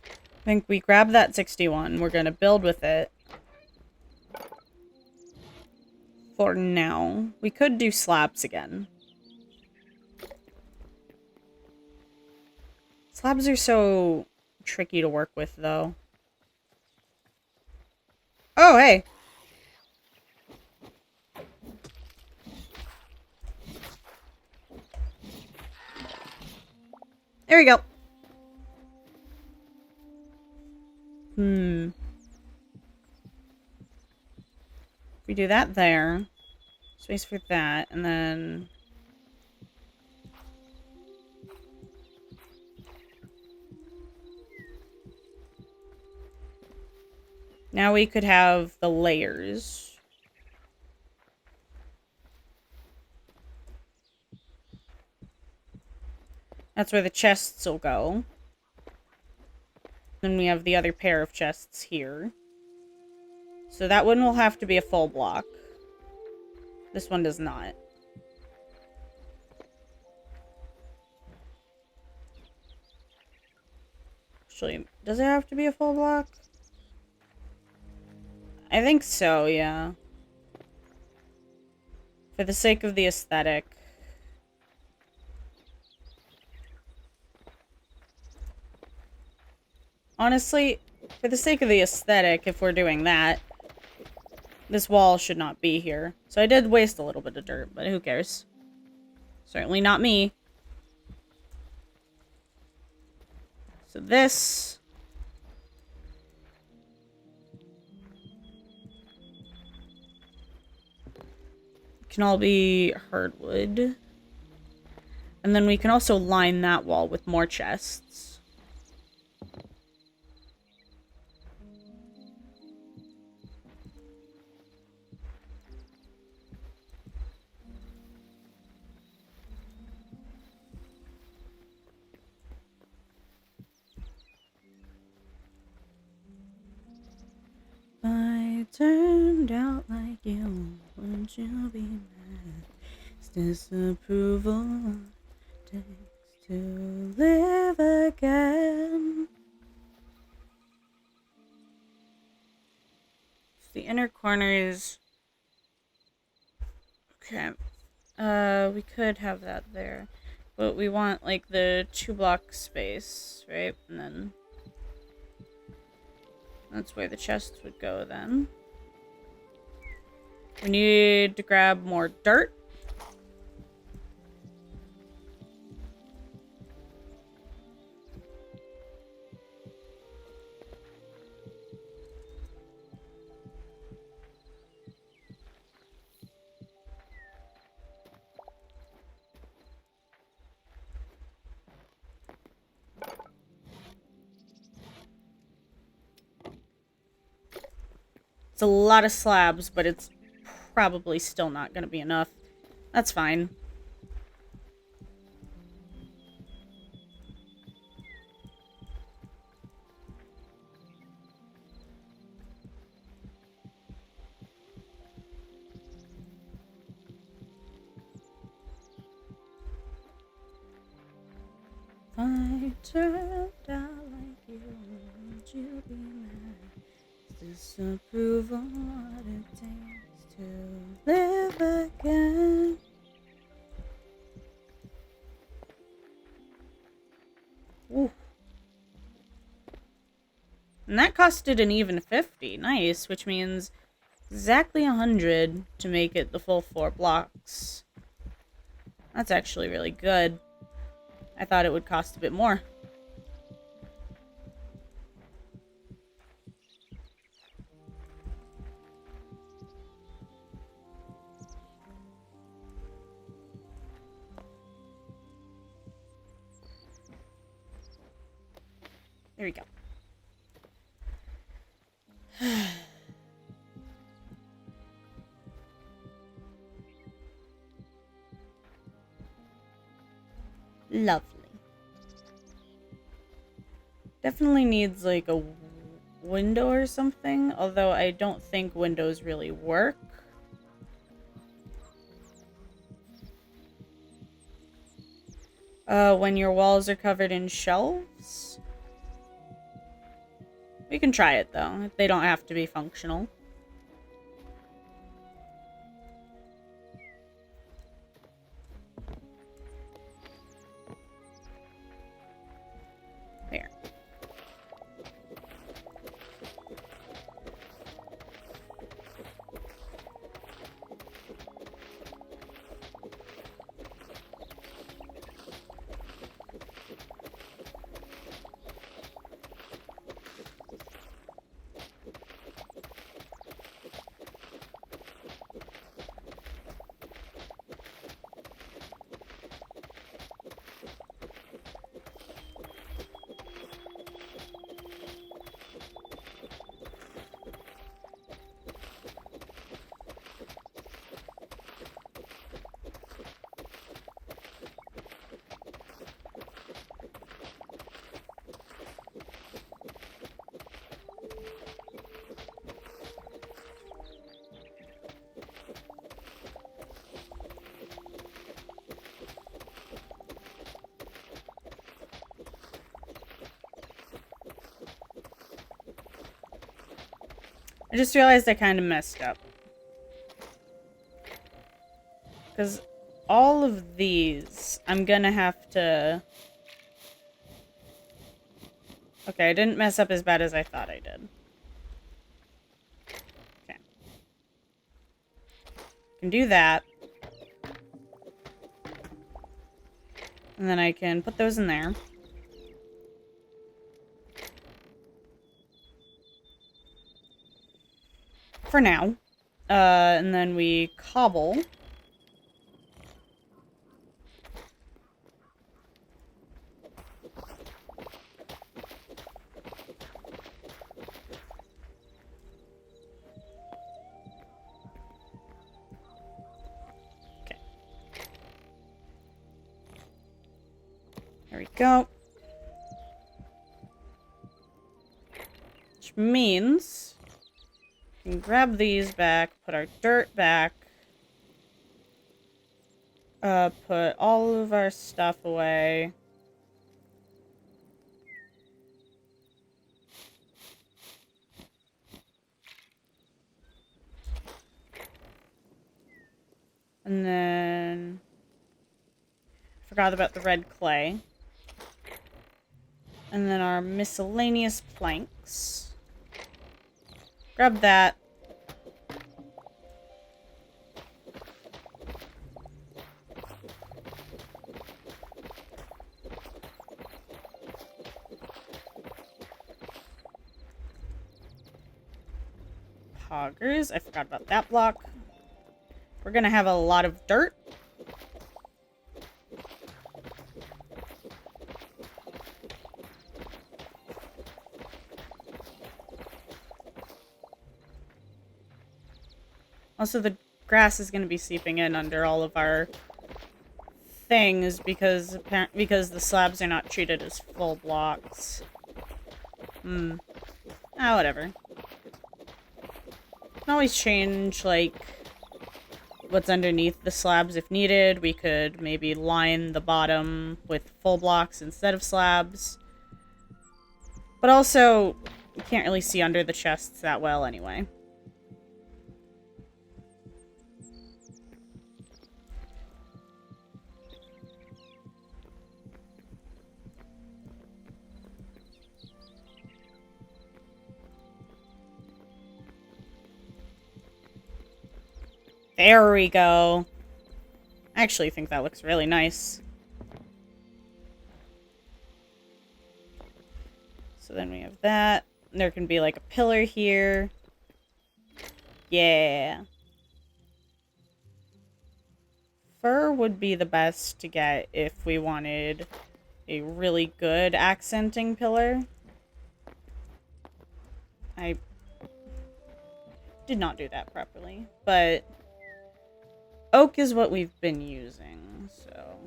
I think we grab that 61. We're gonna build with it. For now. We could do slabs again. Slabs are so tricky to work with, though. Oh, hey! There we go. We do that there. Space for that, and then... Now we could have the layers. That's where the chests will go. Then we have the other pair of chests here. So that one will have to be a full block. This one does not. Actually, does it have to be a full block? I think so, yeah. For the sake of the aesthetic. Honestly, for the sake of the aesthetic, if we're doing that, this wall should not be here. So I did waste a little bit of dirt, but who cares? Certainly not me. So this... can all be hardwood. And then we can also line that wall with more chests. I turned out like you, wouldn't you be mad? Is disapproval takes to live again? The inner corners. Okay. We could have that there. But we want, like, the 2-block space, right? And then... that's where the chests would go, then. We need to grab more dirt. It's a lot of slabs, but it's probably still not going to be enough. That's fine. I turned out like you, would you be mad? Disapprove of what it takes to live again. Ooh. And that costed an even 50. Nice, which means exactly 100 to make it the full 4 blocks. That's actually really good. I thought it would cost a bit more. There we go. Lovely. Definitely needs like a window or something, although I don't think windows really work. When your walls are covered in shelves? We can try it though. They don't have to be functional. There. I just realized I kind of messed up. Because all of these, I'm gonna have to... Okay, I didn't mess up as bad as I thought I did. Okay. Can do that. And then I can put those in there. For now. And then we cobble. Okay. There we go. Which means... we can grab these back, put our dirt back, put all of our stuff away. And then... I forgot about the red clay. And then our miscellaneous planks. Grab that. Poggers. I forgot about that block. We're gonna have a lot of dirt. Also, the grass is going to be seeping in under all of our things because the slabs are not treated as full blocks. Whatever. Can always change, like, what's underneath the slabs if needed. We could maybe line the bottom with full blocks instead of slabs. But also, you can't really see under the chests that well anyway. There we go. I actually think that looks really nice. So then we have that. There can be like a pillar here. Yeah. Fur would be the best to get if we wanted a really good accenting pillar. I did not do that properly, but oak is what we've been using, so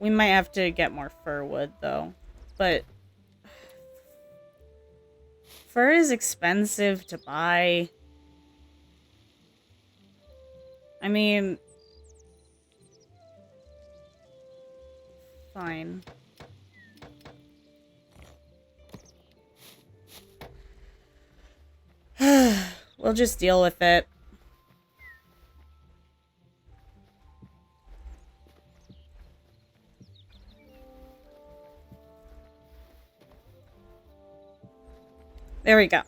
we might have to get more fir wood, though. But fur is expensive to buy. I mean, fine. We'll just deal with it. There we go.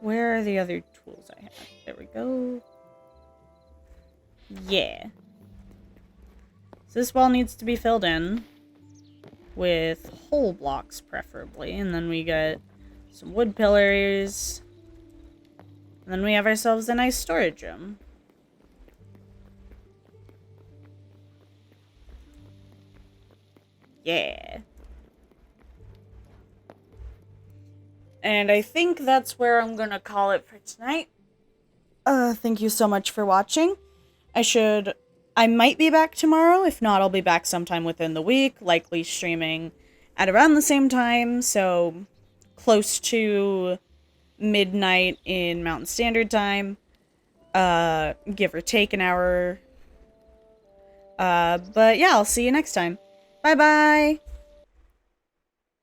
Where are the other tools I have? There we go. Yeah. So this wall needs to be filled in with whole blocks, preferably. And then we get some wood pillars. And then we have ourselves a nice storage room. Yeah. And I think that's where I'm gonna call it for tonight. Thank you so much for watching. I might be back tomorrow. If not, I'll be back sometime within the week, likely streaming at around the same time, so close to midnight in Mountain Standard Time. Give or take an hour. But yeah, I'll see you next time. Bye-bye!